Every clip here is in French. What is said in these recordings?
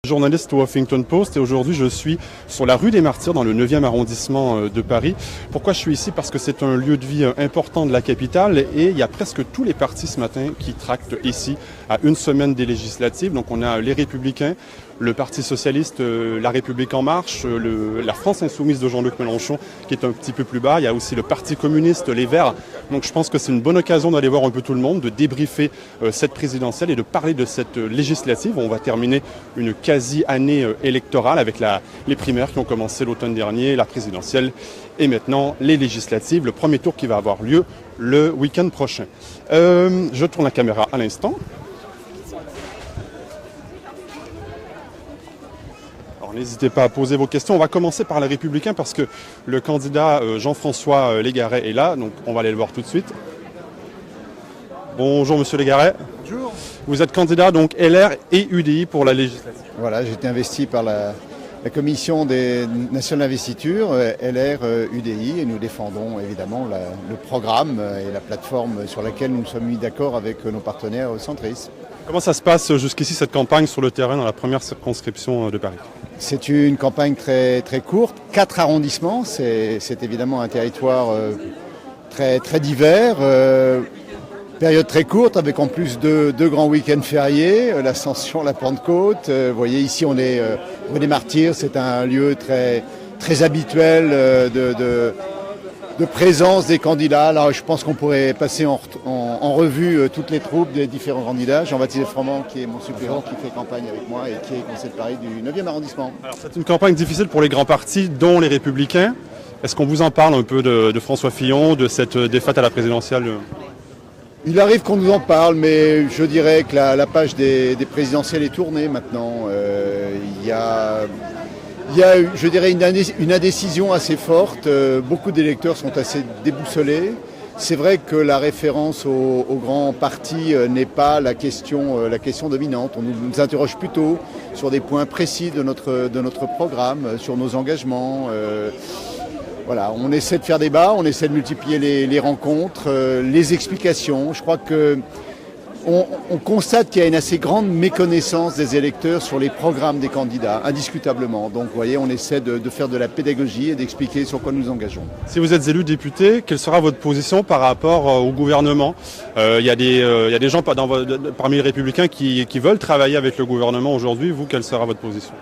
Journaliste au Huffington Post et aujourd'hui je suis sur la rue des Martyrs dans le 9e arrondissement de Paris. Pourquoi je suis ici? Parce que c'est un lieu de vie important de la capitale et il y a presque tous les partis ce matin qui tractent ici à une semaine des législatives. Donc on a les Républicains, le Parti Socialiste, La République En Marche, la France Insoumise de Jean-Luc Mélenchon qui est un petit peu plus bas. Il y a aussi le Parti Communiste, les Verts. Donc je pense que c'est une bonne occasion d'aller voir un peu tout le monde, de débriefer cette présidentielle et de parler de cette législative. On va terminer une quasi-année électorale avec les primaires qui ont commencé l'automne dernier, la présidentielle et maintenant les législatives. Le premier tour qui va avoir lieu le week-end prochain. Je tourne la caméra à l'instant. N'hésitez pas à poser vos questions. On va commencer par les Républicains parce que le candidat Jean-François Légaret est là, donc on va aller le voir tout de suite. Bonjour Monsieur Légaret. Bonjour. Vous êtes candidat donc LR et UDI pour la législative. Voilà, j'ai été investi par la commission des nationales d'investiture, LR, UDI, et nous défendons évidemment le programme et la plateforme sur laquelle nous nous sommes mis d'accord avec nos partenaires centristes. Comment ça se passe jusqu'ici cette campagne sur le terrain dans la première circonscription de Paris? C'est une campagne très, très courte, 4 arrondissements, c'est évidemment un territoire très, très divers, période très courte avec en plus deux grands week-ends fériés, l'Ascension, la Pentecôte. Vous voyez ici on est rue des Martyrs, c'est un lieu très, très habituel de présence des candidats. Alors je pense qu'on pourrait passer en revue toutes les troupes des différents candidats. Jean-Baptiste Froment qui est mon suppléant, qui fait campagne avec moi et qui est conseiller de Paris du 9e arrondissement. Alors c'est une campagne difficile pour les grands partis, dont les Républicains. Est-ce qu'on vous en parle un peu de François Fillon, de cette défaite à la présidentielle? Il arrive qu'on nous en parle, mais je dirais que la page des présidentielles est tournée maintenant. Il y a, je dirais, une indécision assez forte. Beaucoup d'électeurs sont assez déboussolés. C'est vrai que la référence aux grands partis n'est pas la question dominante. On nous interroge plutôt sur des points précis de notre programme, sur nos engagements. Voilà, on essaie de faire débat, on essaie de multiplier les rencontres, les explications. Je crois que on constate qu'il y a une assez grande méconnaissance des électeurs sur les programmes des candidats, indiscutablement. Donc, vous voyez, on essaie de faire de la pédagogie et d'expliquer sur quoi nous engageons. Si vous êtes élu député, quelle sera votre position par rapport au gouvernement? Il y a des gens parmi les Républicains qui veulent travailler avec le gouvernement aujourd'hui. Vous, quelle sera votre position?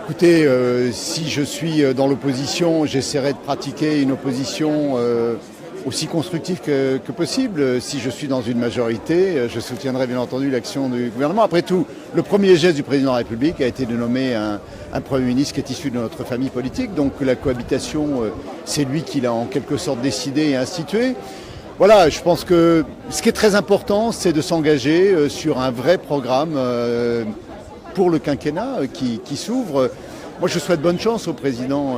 Écoutez, si je suis dans l'opposition, j'essaierai de pratiquer une opposition aussi constructive que possible. Si je suis dans une majorité, je soutiendrai bien entendu l'action du gouvernement. Après tout, le premier geste du président de la République a été de nommer un Premier ministre qui est issu de notre famille politique. Donc la cohabitation, c'est lui qui l'a en quelque sorte décidé et institué. Voilà, je pense que ce qui est très important, c'est de s'engager sur un vrai programme pour le quinquennat qui s'ouvre. Moi, je souhaite bonne chance au président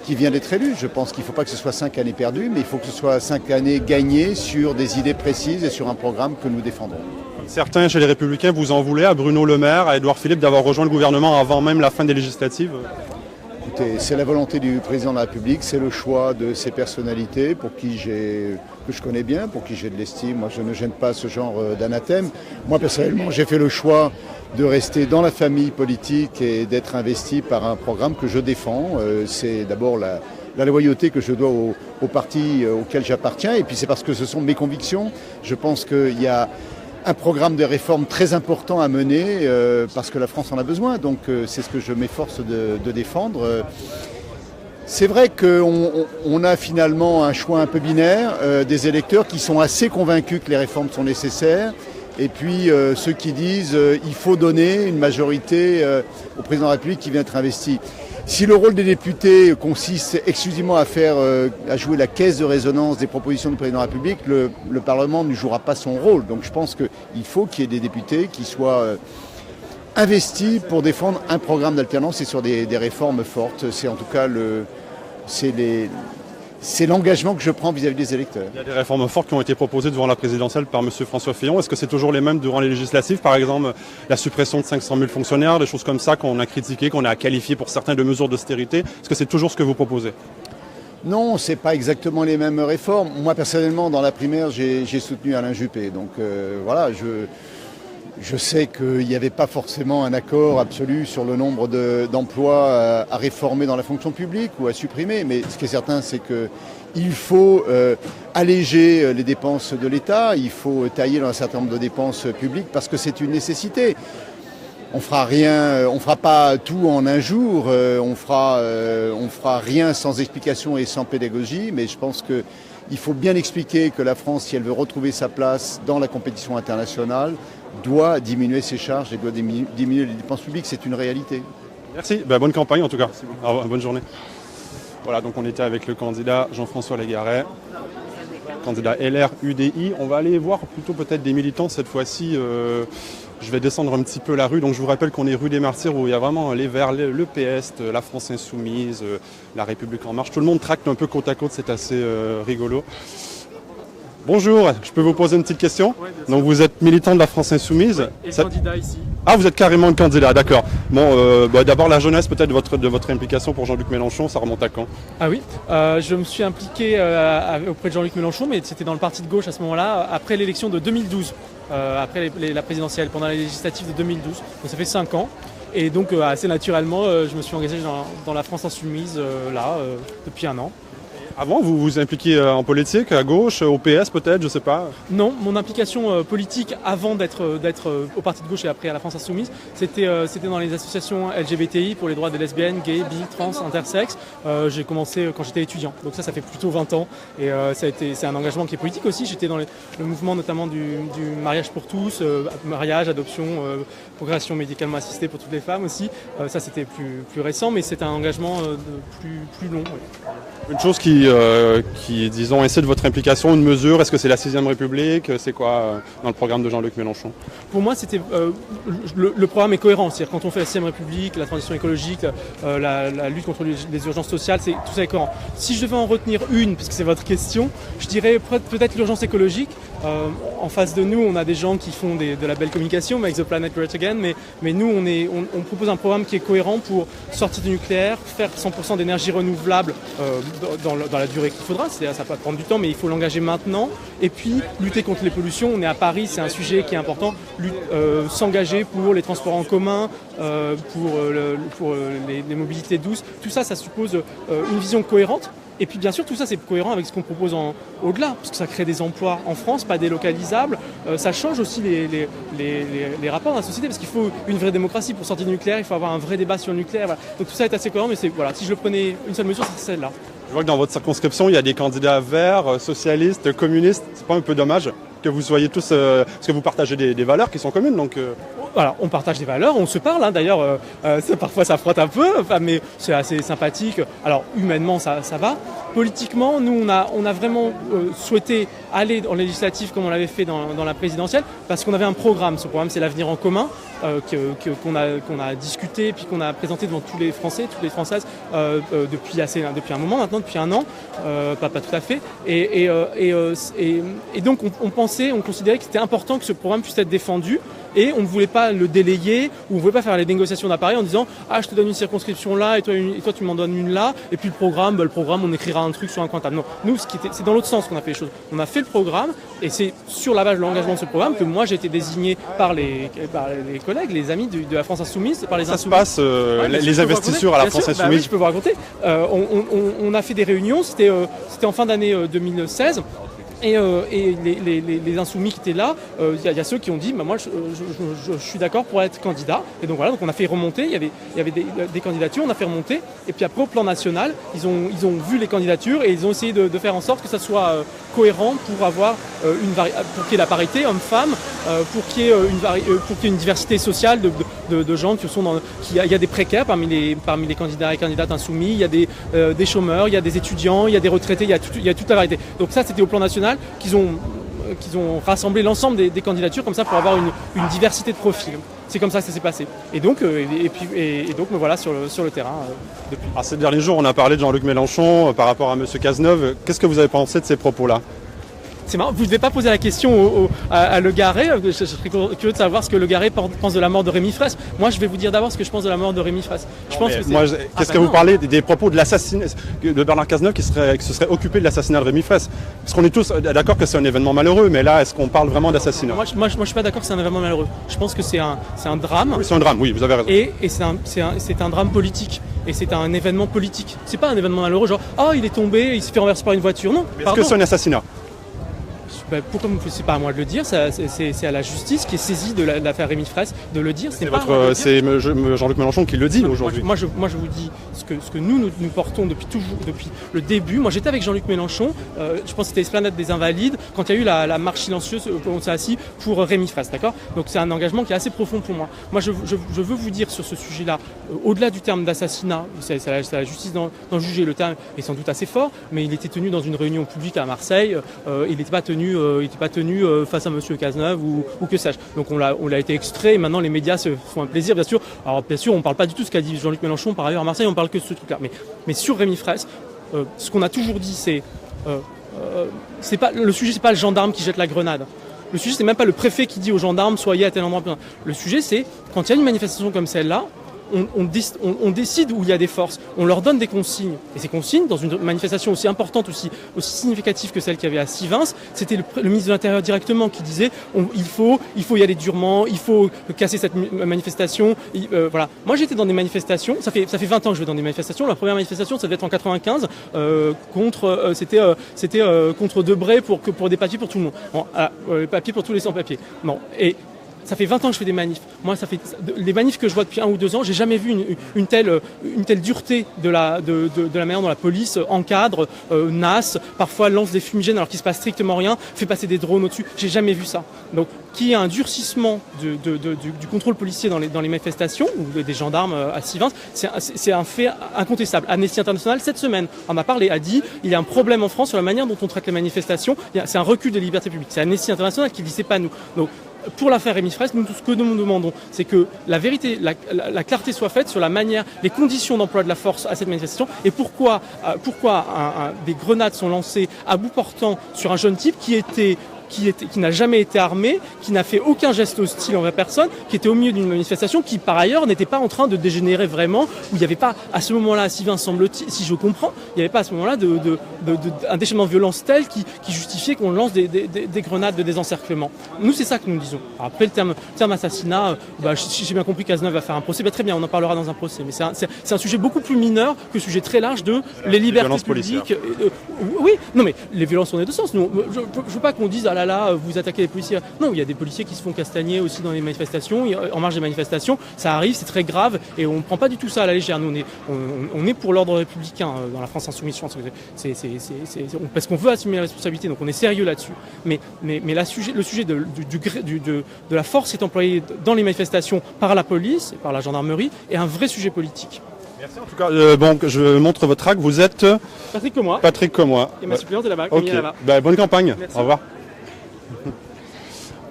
qui vient d'être élu. Je pense qu'il ne faut pas que ce soit 5 années perdues, mais il faut que ce soit 5 années gagnées sur des idées précises et sur un programme que nous défendrons. Certains chez les Républicains vous en voulaient à Bruno Le Maire, à Édouard Philippe d'avoir rejoint le gouvernement avant même la fin des législatives? Écoutez, c'est la volonté du président de la République, c'est le choix de ces personnalités que je connais bien, pour qui j'ai de l'estime. Moi, je ne gêne pas ce genre d'anathème. Moi, personnellement, j'ai fait le choix de rester dans la famille politique et d'être investi par un programme que je défends. C'est d'abord la loyauté que je dois au parti auquel j'appartiens, et puis c'est parce que ce sont mes convictions. Je pense qu'il y a un programme de réforme très important à mener parce que la France en a besoin, donc c'est ce que je m'efforce de défendre. C'est vrai qu'on a finalement un choix un peu binaire, des électeurs qui sont assez convaincus que les réformes sont nécessaires, et puis ceux qui disent il faut donner une majorité au président de la République qui vient être investi. Si le rôle des députés consiste exclusivement à jouer la caisse de résonance des propositions du président de la République, le Parlement ne jouera pas son rôle. Donc je pense qu'il faut qu'il y ait des députés qui soient investis pour défendre un programme d'alternance et sur des réformes fortes. C'est en tout cas c'est l'engagement que je prends vis-à-vis des électeurs. Il y a des réformes fortes qui ont été proposées devant la présidentielle par M. François Fillon. Est-ce que c'est toujours les mêmes durant les législatives? Par exemple, la suppression de 500 000 fonctionnaires, des choses comme ça qu'on a critiquées, qu'on a qualifiées pour certains de mesures d'austérité. Est-ce que c'est toujours ce que vous proposez? Non, ce n'est pas exactement les mêmes réformes. Moi, personnellement, dans la primaire, j'ai soutenu Alain Juppé. Donc voilà, Je sais qu'il n'y avait pas forcément un accord absolu sur le nombre d'emplois à réformer dans la fonction publique ou à supprimer, mais ce qui est certain, c'est qu'il faut alléger les dépenses de l'État, il faut tailler dans un certain nombre de dépenses publiques parce que c'est une nécessité. On fera rien, on fera pas tout en un jour, on fera rien sans explication et sans pédagogie, mais je pense qu'il faut bien expliquer que la France, si elle veut retrouver sa place dans la compétition internationale, doit diminuer ses charges et doit diminuer les dépenses publiques. C'est une réalité. Merci. Bonne campagne en tout cas. Au revoir, bonne journée. Voilà, donc on était avec le candidat Jean-François Légaret, candidat LR UDI. On va aller voir plutôt peut-être des militants cette fois-ci. Je vais descendre un petit peu la rue. Donc je vous rappelle qu'on est rue des Martyrs où il y a vraiment les Verts, le PS, la France Insoumise, la République En Marche. Tout le monde tracte un peu côte à côte, c'est assez rigolo. Bonjour, je peux vous poser une petite question? Oui, bien sûr. Donc vous êtes militant de la France Insoumise. Et candidat ici. Ah, vous êtes carrément le candidat, d'accord. Bon, d'abord la jeunesse peut-être de votre implication pour Jean-Luc Mélenchon, ça remonte à quand? Ah oui, je me suis impliqué auprès de Jean-Luc Mélenchon, mais c'était dans le parti de gauche à ce moment-là, après l'élection de 2012, après la présidentielle, pendant la législative de 2012. Donc ça fait 5 ans. Et donc assez naturellement, je me suis engagé dans la France Insoumise depuis 1 an. Avant, vous vous impliquiez en politique, à gauche, au PS peut-être, je sais pas? Non, mon implication politique avant d'être au parti de gauche et après à la France Insoumise, c'était dans les associations LGBTI pour les droits des lesbiennes, gays, bi, trans, intersexes. J'ai commencé quand j'étais étudiant, donc ça fait plutôt 20 ans. Et c'est un engagement qui est politique aussi. J'étais dans le mouvement notamment du mariage pour tous, mariage, adoption, procréation médicalement assistée pour toutes les femmes aussi. Ça c'était plus récent, mais c'est un engagement plus long. Oui. Une chose qui, disons, essaie de votre implication, une mesure, est-ce que c'est la 6ème République? C'est quoi dans le programme de Jean-Luc Mélenchon? Pour moi, c'était le programme est cohérent. C'est-à-dire quand on fait la 6ème République, la transition écologique, la lutte contre les urgences sociales, tout ça est cohérent. Si je devais en retenir une, parce que c'est votre question, je dirais peut-être l'urgence écologique. En face de nous, on a des gens qui font de la belle communication, Make the Planet Great Again, mais nous, on propose un programme qui est cohérent pour sortir du nucléaire, faire 100% d'énergie renouvelable dans la durée qu'il faudra. C'est-à-dire, ça va prendre du temps, mais il faut l'engager maintenant. Et puis, lutter contre les pollutions. On est à Paris, c'est un sujet qui est important. S'engager pour les transports en commun, pour les mobilités douces. Tout ça, ça suppose une vision cohérente. Et puis bien sûr, tout ça c'est cohérent avec ce qu'on propose au-delà, parce que ça crée des emplois en France, pas délocalisables. Ça change aussi les rapports dans la société, parce qu'il faut une vraie démocratie. Pour sortir du nucléaire, il faut avoir un vrai débat sur le nucléaire. Voilà. Donc tout ça est assez cohérent, mais si je le prenais une seule mesure, c'est celle-là. Je vois que dans votre circonscription, il y a des candidats verts, socialistes, communistes. C'est pas un peu dommage que vous soyez tous... parce que vous partagez des valeurs qui sont communes, donc... Voilà, on partage des valeurs, on se parle, hein, d'ailleurs, parfois ça frotte un peu, mais c'est assez sympathique. Alors humainement ça va. Politiquement, nous on a vraiment souhaité aller dans législatif comme on l'avait fait dans la présidentielle, parce qu'on avait un programme. Ce programme, c'est l'avenir en commun, qu'on a discuté, puis qu'on a présenté devant tous les Français, toutes les Françaises depuis un moment maintenant, depuis 1 an, pas tout à fait. Et donc on considérait que c'était important que ce programme puisse être défendu. Et on ne voulait pas le délayer, ou on ne voulait pas faire les négociations d'appareil en disant « Ah, je te donne une circonscription là, et toi tu m'en donnes une là, et puis le programme, on écrira un truc sur un coin de table. » Non, nous, c'est dans l'autre sens qu'on a fait les choses. On a fait le programme, et c'est sur la base de l'engagement de ce programme que moi j'ai été désigné par les collègues, les amis de la France Insoumise, par les Ça Insoumis. Se passe, les investitures à la France Insoumise. Oui, je peux vous raconter. On a fait des réunions, c'était en fin d'année 2016. Et les insoumis qui étaient là, il y a ceux qui ont dit moi je suis d'accord pour être candidat. Et donc voilà, donc on a fait remonter, il y avait des candidatures, on a fait remonter. Et puis après au plan national, ils ont vu les candidatures et ils ont essayé de faire en sorte que ça soit cohérent pour avoir pour qu'il y ait la parité homme-femme, pour qu'il y ait une diversité sociale de gens qui sont il y a des précaires parmi les candidats et candidates insoumis, il y a des chômeurs, il y a des étudiants, il y a des retraités, il y a toute la variété. Donc ça c'était au plan national qu'ils ont rassemblé l'ensemble des candidatures comme ça pour avoir une diversité de profils. C'est comme ça que ça s'est passé. Et donc me voilà sur le terrain depuis. Alors, ces derniers jours, on a parlé de Jean-Luc Mélenchon par rapport à M. Cazeneuve. Qu'est-ce que vous avez pensé de ces propos-là? C'est marrant, vous ne devez pas poser la question à Le Garret. Je serais curieux de savoir ce que Le Garret pense de la mort de Rémi Fraisse. Moi, je vais vous dire d'abord ce que je pense de la mort de Rémi Fraisse. Qu'est-ce que vous parlez des propos de l'assassinat de Bernard Cazeneuve qui se serait occupé de l'assassinat de Rémi Fraisse? Parce qu'on est tous d'accord que c'est un événement malheureux, mais là, est-ce qu'on parle vraiment d'assassinat? Moi, je suis pas d'accord que c'est un événement malheureux. Je pense que c'est un drame. Oui, c'est un drame, oui, vous avez raison. Et c'est un drame politique. Et c'est un événement politique. C'est pas un événement malheureux, genre il est tombé, il s'est fait renverser par une voiture. Non. Est-ce que c'est un assassinat? Pourquoi c'est pas à moi de le dire, c'est à la justice qui est saisie de l'affaire Rémi Fraisse de le dire. C'est Jean-Luc Mélenchon qui le dit aujourd'hui. Moi je vous dis ce que nous portons depuis le début. Moi j'étais avec Jean-Luc Mélenchon, je pense que c'était Esplanade des Invalides, quand il y a eu la marche silencieuse où on s'est assis pour Rémi Fraisse, d'accord? Donc c'est un engagement qui est assez profond pour moi. Moi je veux vous dire sur ce sujet-là, au-delà du terme d'assassinat, c'est à la justice d'en juger, le terme est sans doute assez fort, mais il était tenu dans une réunion publique à Marseille, il n'était pas tenu face à M. Cazeneuve ou que sais-je. Donc on l'a été extrait et maintenant les médias se font un plaisir, bien sûr. Alors bien sûr, on ne parle pas du tout de ce qu'a dit Jean-Luc Mélenchon par ailleurs à Marseille, on parle que de ce truc-là. Mais sur Rémi Fraisse, ce qu'on a toujours dit, c'est pas le sujet, c'est pas le gendarme qui jette la grenade. Le sujet, c'est même pas le préfet qui dit aux gendarmes soyez à tel endroit. Le sujet, c'est quand il y a une manifestation comme celle-là, on décide où il y a des forces, on leur donne des consignes. Et ces consignes, dans une manifestation aussi importante, aussi significative que celle qu'il y avait à Sivins, c'était le ministre de l'Intérieur directement qui disait il faut y aller durement, il faut casser cette manifestation. Voilà. Moi j'étais dans des manifestations, ça fait 20 ans que je vais dans des manifestations. La première manifestation, ça devait être en 95, c'était contre Debré pour des papiers pour tout le monde. Bon, papiers pour tous les sans-papiers. Bon, et ça fait 20 ans que je fais des manifs. Moi, les manifs que je vois depuis 1 ou 2 ans, j'ai jamais vu une telle dureté de la manière dont la police encadre, nasse, parfois lance des fumigènes alors qu'il se passe strictement rien, fait passer des drones au-dessus. J'ai jamais vu ça. Donc, qu'il y ait un durcissement du contrôle policier dans les manifestations ou des gendarmes à Sivins, c'est un fait incontestable. Amnesty International, cette semaine, en a parlé, a dit il y a un problème en France sur la manière dont on traite les manifestations. C'est un recul des libertés publiques. C'est Amnesty International qui dit c'est pas nous. Donc, pour l'affaire Rémi Fraisse, nous, tout ce que nous demandons, c'est que la vérité, la clarté soit faite sur la manière, les conditions d'emploi de la force à cette manifestation et pourquoi des grenades sont lancées à bout portant sur un jeune type qui n'a jamais été armé, qui n'a fait aucun geste hostile envers personne, qui était au milieu d'une manifestation, qui par ailleurs n'était pas en train de dégénérer vraiment, où il n'y avait pas à ce moment-là, à Sivins semble-t-il, si je comprends, il n'y avait pas à ce moment-là un déchaînement de violence tel qui justifiait qu'on lance des grenades de désencerclement. Nous, c'est ça que nous disons. Alors après, le terme assassinat, j'ai bien compris qu'Cazeneuve va faire un procès, très bien, on en parlera dans un procès, mais c'est un sujet beaucoup plus mineur que le sujet très large de les libertés publiques. Oui, non mais les violences ont les deux sens. Nous, je ne veux pas qu'on dise vous attaquez les policiers. Non, il y a des policiers qui se font castagner aussi dans les manifestations, en marge des manifestations, ça arrive, c'est très grave et on ne prend pas du tout ça à la légère. Nous, on est pour l'ordre républicain dans la France insoumise, je pense parce qu'on veut assumer la responsabilité, donc on est sérieux là-dessus. Mais le sujet de la force qui est employée dans les manifestations par la police et par la gendarmerie est un vrai sujet politique. Merci en tout cas. Je montre votre acte. Vous êtes Patrick Commois. Patrick Commois. Et ma suppléante est là-bas. Okay. Bonne campagne. Merci. Au revoir.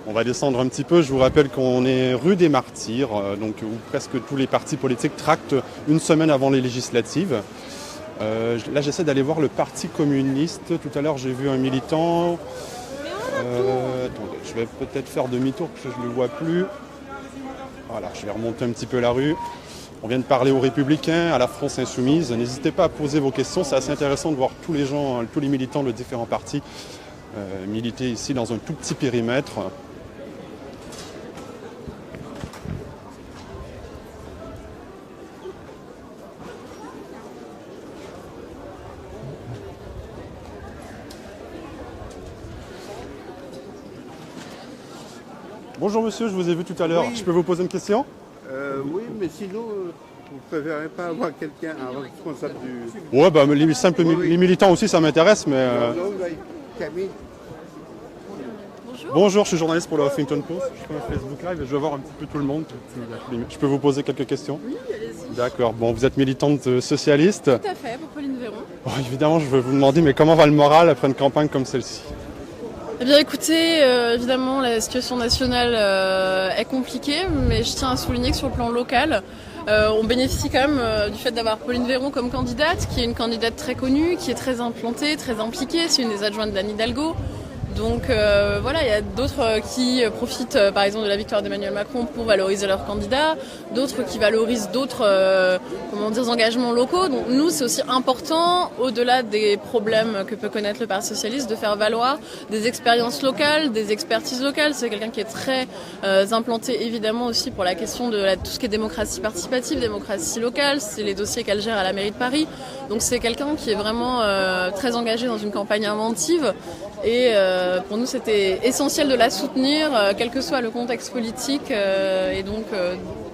On va descendre un petit peu. Je vous rappelle qu'on est rue des Martyrs, où presque tous les partis politiques tractent une semaine avant les législatives. Là, j'essaie d'aller voir le Parti communiste. Tout à l'heure, j'ai vu un militant. Attendez, je vais peut-être faire demi-tour parce que je ne le vois plus. Voilà, je vais remonter un petit peu la rue. On vient de parler aux Républicains, à la France Insoumise. N'hésitez pas à poser vos questions. C'est assez intéressant de voir tous les militants de différents partis militer ici dans un tout petit périmètre. Bonjour monsieur, je vous ai vu tout à l'heure. Oui. Je peux vous poser une question ? Oui, mais sinon, vous ne préférez pas avoir quelqu'un, un responsable du... Ouais, les militants aussi, ça m'intéresse, mais... Camille. Bonjour, je suis journaliste pour le Huffington Post. Je fais un Facebook Live et je vais voir un petit peu tout le monde. Je peux vous poser quelques questions ? Oui, allez-y. D'accord. Bon, vous êtes militante socialiste. Tout à fait, pour Pauline Véron. Oh, évidemment, je vais vous demander, mais comment va le moral après une campagne comme celle-ci ? Eh bien écoutez, évidemment la situation nationale est compliquée, mais je tiens à souligner que sur le plan local, on bénéficie quand même du fait d'avoir Pauline Véron comme candidate, qui est une candidate très connue, qui est très implantée, très impliquée, c'est une des adjointes d'Anne Hidalgo. Donc voilà, il y a d'autres qui profitent par exemple de la victoire d'Emmanuel Macron pour valoriser leurs candidats, d'autres qui valorisent d'autres engagements locaux. Donc nous, c'est aussi important, au-delà des problèmes que peut connaître le Parti socialiste, de faire valoir des expériences locales, des expertises locales. C'est quelqu'un qui est très implanté évidemment aussi pour la question de tout ce qui est démocratie participative, démocratie locale. C'est les dossiers qu'elle gère à la mairie de Paris. Donc c'est quelqu'un qui est vraiment très engagé dans une campagne inventive. Et pour nous, c'était essentiel de la soutenir, quel que soit le contexte politique, et donc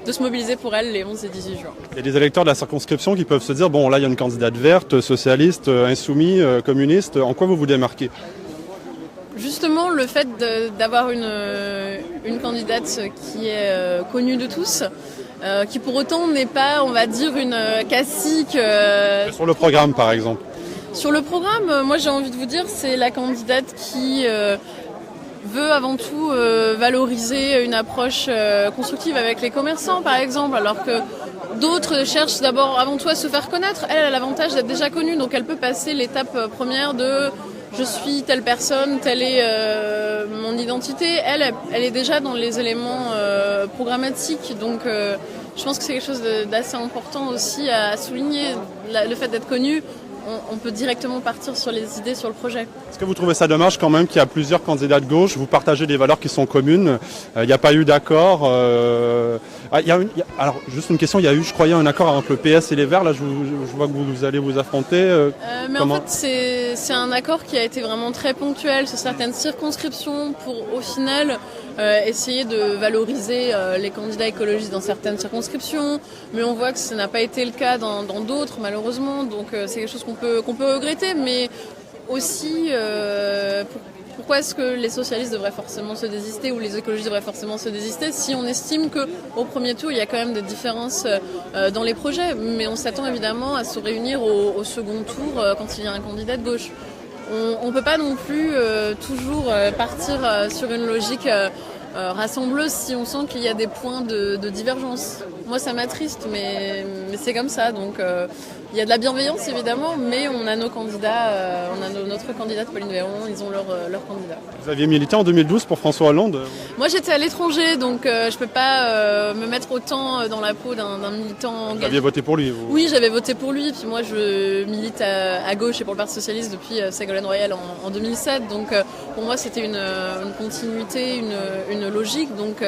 de se mobiliser pour elle les 11 et 18 juin. Il y a des électeurs de la circonscription qui peuvent se dire, bon là il y a une candidate verte, socialiste, insoumis, communiste, en quoi vous vous démarquez ? Justement, le fait d'avoir une candidate qui est connue de tous, qui pour autant n'est pas, on va dire, une cacique. Sur le programme par exemple. Sur le programme, moi j'ai envie de vous dire, c'est la candidate qui veut avant tout valoriser une approche constructive avec les commerçants par exemple, alors que d'autres cherchent d'abord avant tout à se faire connaître. Elle a l'avantage d'être déjà connue, donc elle peut passer l'étape première de je suis telle personne, telle est mon identité. Elle est déjà dans les éléments programmatiques, donc je pense que c'est quelque chose d'assez important aussi à souligner, le fait d'être connue. On peut directement partir sur les idées, sur le projet. Est-ce que vous trouvez ça dommage quand même qu'il y a plusieurs candidats de gauche, vous partagez des valeurs qui sont communes, il n'y a pas eu d'accord alors juste une question, il y a eu je croyais un accord entre le PS et les Verts, là je vois que vous allez vous affronter. Mais en fait c'est un accord qui a été vraiment très ponctuel sur certaines circonscriptions pour au final essayer de valoriser les candidats écologistes dans certaines circonscriptions, mais on voit que ça n'a pas été le cas dans d'autres malheureusement, donc c'est quelque chose qu'on peut regretter, mais aussi pourquoi est-ce que les socialistes devraient forcément se désister ou les écologistes devraient forcément se désister si on estime qu'au premier tour il y a quand même des différences dans les projets, mais on s'attend évidemment à se réunir au second tour quand il y a un candidat de gauche. On ne peut pas non plus toujours partir sur une logique rassembleuse si on sent qu'il y a des points de divergence. Moi ça m'attriste, mais c'est comme ça, donc il y a de la bienveillance évidemment, mais on a nos candidats, on a notre candidate Pauline Véron, ils ont leur candidat. Vous aviez milité en 2012 pour François Hollande ? Moi j'étais à l'étranger, donc je peux pas me mettre autant dans la peau d'un militant engagé. Vous aviez voté pour lui vous ? Oui, j'avais voté pour lui, puis moi je milite à gauche et pour le Parti Socialiste depuis Ségolène Royal en 2007, donc pour moi c'était une continuité, une logique, donc...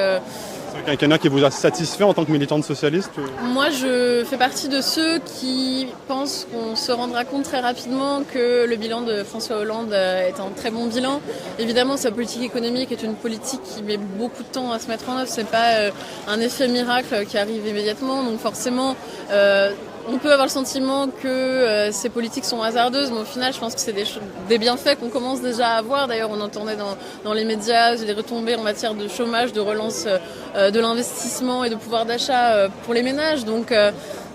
C'est un quinquennat qui vous a satisfait en tant que militante socialiste ? Moi, je fais partie de ceux qui pensent qu'on se rendra compte très rapidement que le bilan de François Hollande est un très bon bilan. Évidemment, sa politique économique est une politique qui met beaucoup de temps à se mettre en œuvre. C'est pas un effet miracle qui arrive immédiatement. Donc forcément, on peut avoir le sentiment que ces politiques sont hasardeuses, mais au final, je pense que c'est des bienfaits qu'on commence déjà à voir. D'ailleurs, on entendait dans les médias des retombées en matière de chômage, de relance de l'investissement et de pouvoir d'achat pour les ménages. Donc,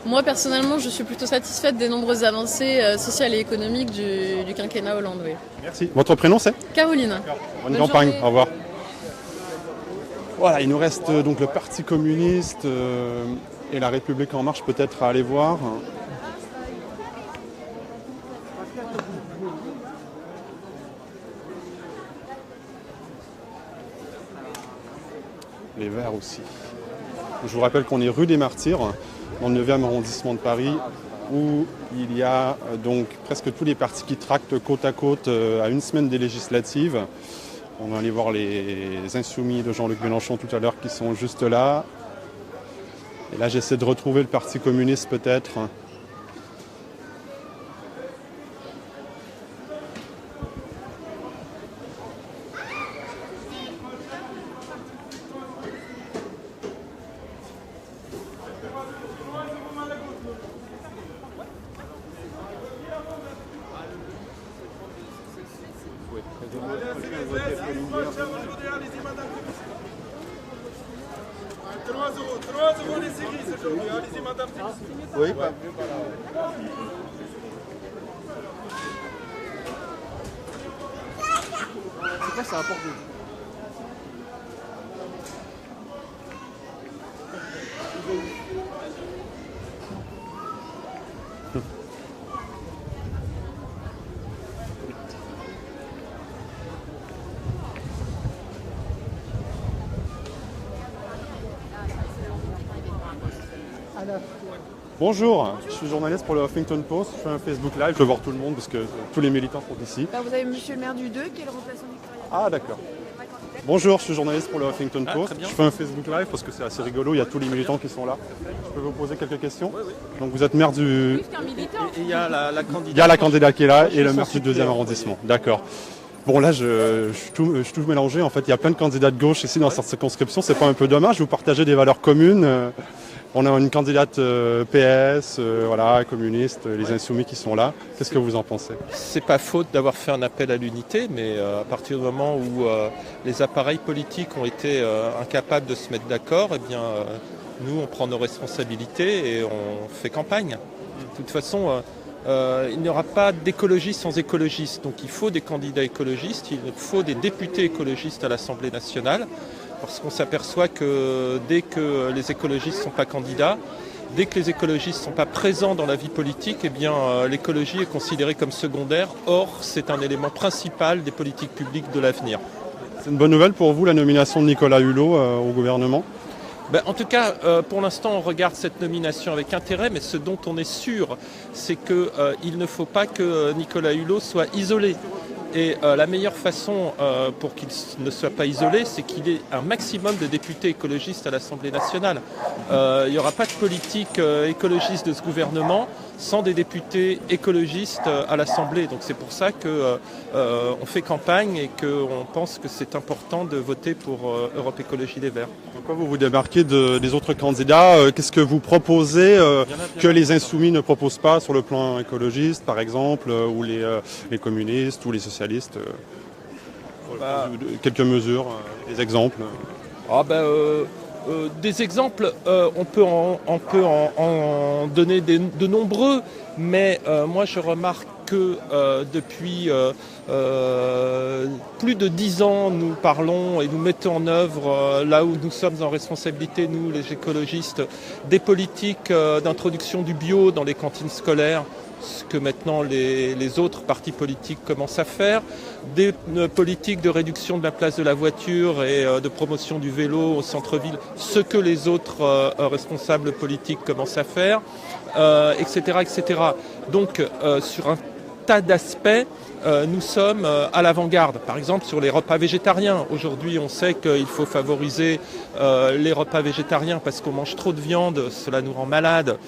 moi, personnellement, je suis plutôt satisfaite des nombreuses avancées sociales et économiques du quinquennat Hollande. Oui. Merci. Votre prénom, c'est ? Caroline. Bonne campagne. Journée. Au revoir. Voilà, il nous reste donc le Parti communiste et la République en marche peut-être à aller voir. Les Verts aussi. Je vous rappelle qu'on est rue des Martyrs, dans le 9e arrondissement de Paris, où il y a donc presque tous les partis qui tractent côte à côte à une semaine des législatives. On va aller voir les insoumis de Jean-Luc Mélenchon tout à l'heure qui sont juste là. Et là, j'essaie de retrouver le Parti communiste peut-être. Oui, c'est quoi ça apporte de... Bonjour, je suis journaliste pour le Huffington Post. Je fais un Facebook Live. Je veux voir tout le monde parce que tous les militants sont ici. Alors vous avez monsieur le maire du 2 qui est le remplaçant du Ah, d'accord. Bonjour, je suis journaliste pour le Huffington Post. Je fais un Facebook Live parce que c'est assez rigolo. Il y a tous les militants qui sont là. Je peux vous poser quelques questions? Oui. Donc vous êtes maire du... Oui, c'est un militant. Et il y a la candidate. Il y a la candidate qui est là et le maire du 2e arrondissement. D'accord. Bon, là, je suis tout mélangé. En fait, il y a plein de candidats de gauche ici dans cette circonscription. C'est pas un peu dommage? Vous partagez des valeurs communes. On a une candidate PS, voilà, communiste, les Insoumis qui sont là. Qu'est-ce que vous en pensez? C'est pas faute d'avoir fait un appel à l'unité, mais à partir du moment où les appareils politiques ont été incapables de se mettre d'accord, eh bien, nous, on prend nos responsabilités et on fait campagne. De toute façon, il n'y aura pas d'écologie sans écologistes. Donc il faut des candidats écologistes, il faut des députés écologistes à l'Assemblée nationale. Parce qu'on s'aperçoit que dès que les écologistes ne sont pas candidats, dès que les écologistes ne sont pas présents dans la vie politique, eh bien, l'écologie est considérée comme secondaire. Or, c'est un élément principal des politiques publiques de l'avenir. C'est une bonne nouvelle pour vous, la nomination de Nicolas Hulot au gouvernement? En tout cas, pour l'instant, on regarde cette nomination avec intérêt, mais ce dont on est sûr, c'est qu'il ne faut pas que Nicolas Hulot soit isolé. Et la meilleure façon pour qu'il ne soit pas isolé, c'est qu'il ait un maximum de députés écologistes à l'Assemblée nationale. Il n'y aura pas de politique écologiste de ce gouvernement sans des députés écologistes à l'Assemblée. Donc c'est pour ça qu'on fait campagne et qu'on pense que c'est important de voter pour Europe Écologie Les Verts. Pourquoi vous vous démarquez des autres candidats? Qu'est-ce que vous proposez que les Insoumis ne proposent pas sur le plan écologiste, par exemple, ou les communistes, ou les socialistes? Quelques mesures, des exemples. Des exemples, on peut en donner de nombreux, mais moi je remarque que depuis plus de 10 ans, nous parlons et nous mettons en œuvre, là où nous sommes en responsabilité, nous les écologistes, des politiques d'introduction du bio dans les cantines scolaires, ce que maintenant les autres partis politiques commencent à faire, des politiques de réduction de la place de la voiture et de promotion du vélo au centre-ville, ce que les autres responsables politiques commencent à faire, etc., etc. Donc, sur un tas d'aspects, nous sommes à l'avant-garde. Par exemple, sur les repas végétariens. Aujourd'hui, on sait qu'il faut favoriser les repas végétariens parce qu'on mange trop de viande, cela nous rend malades,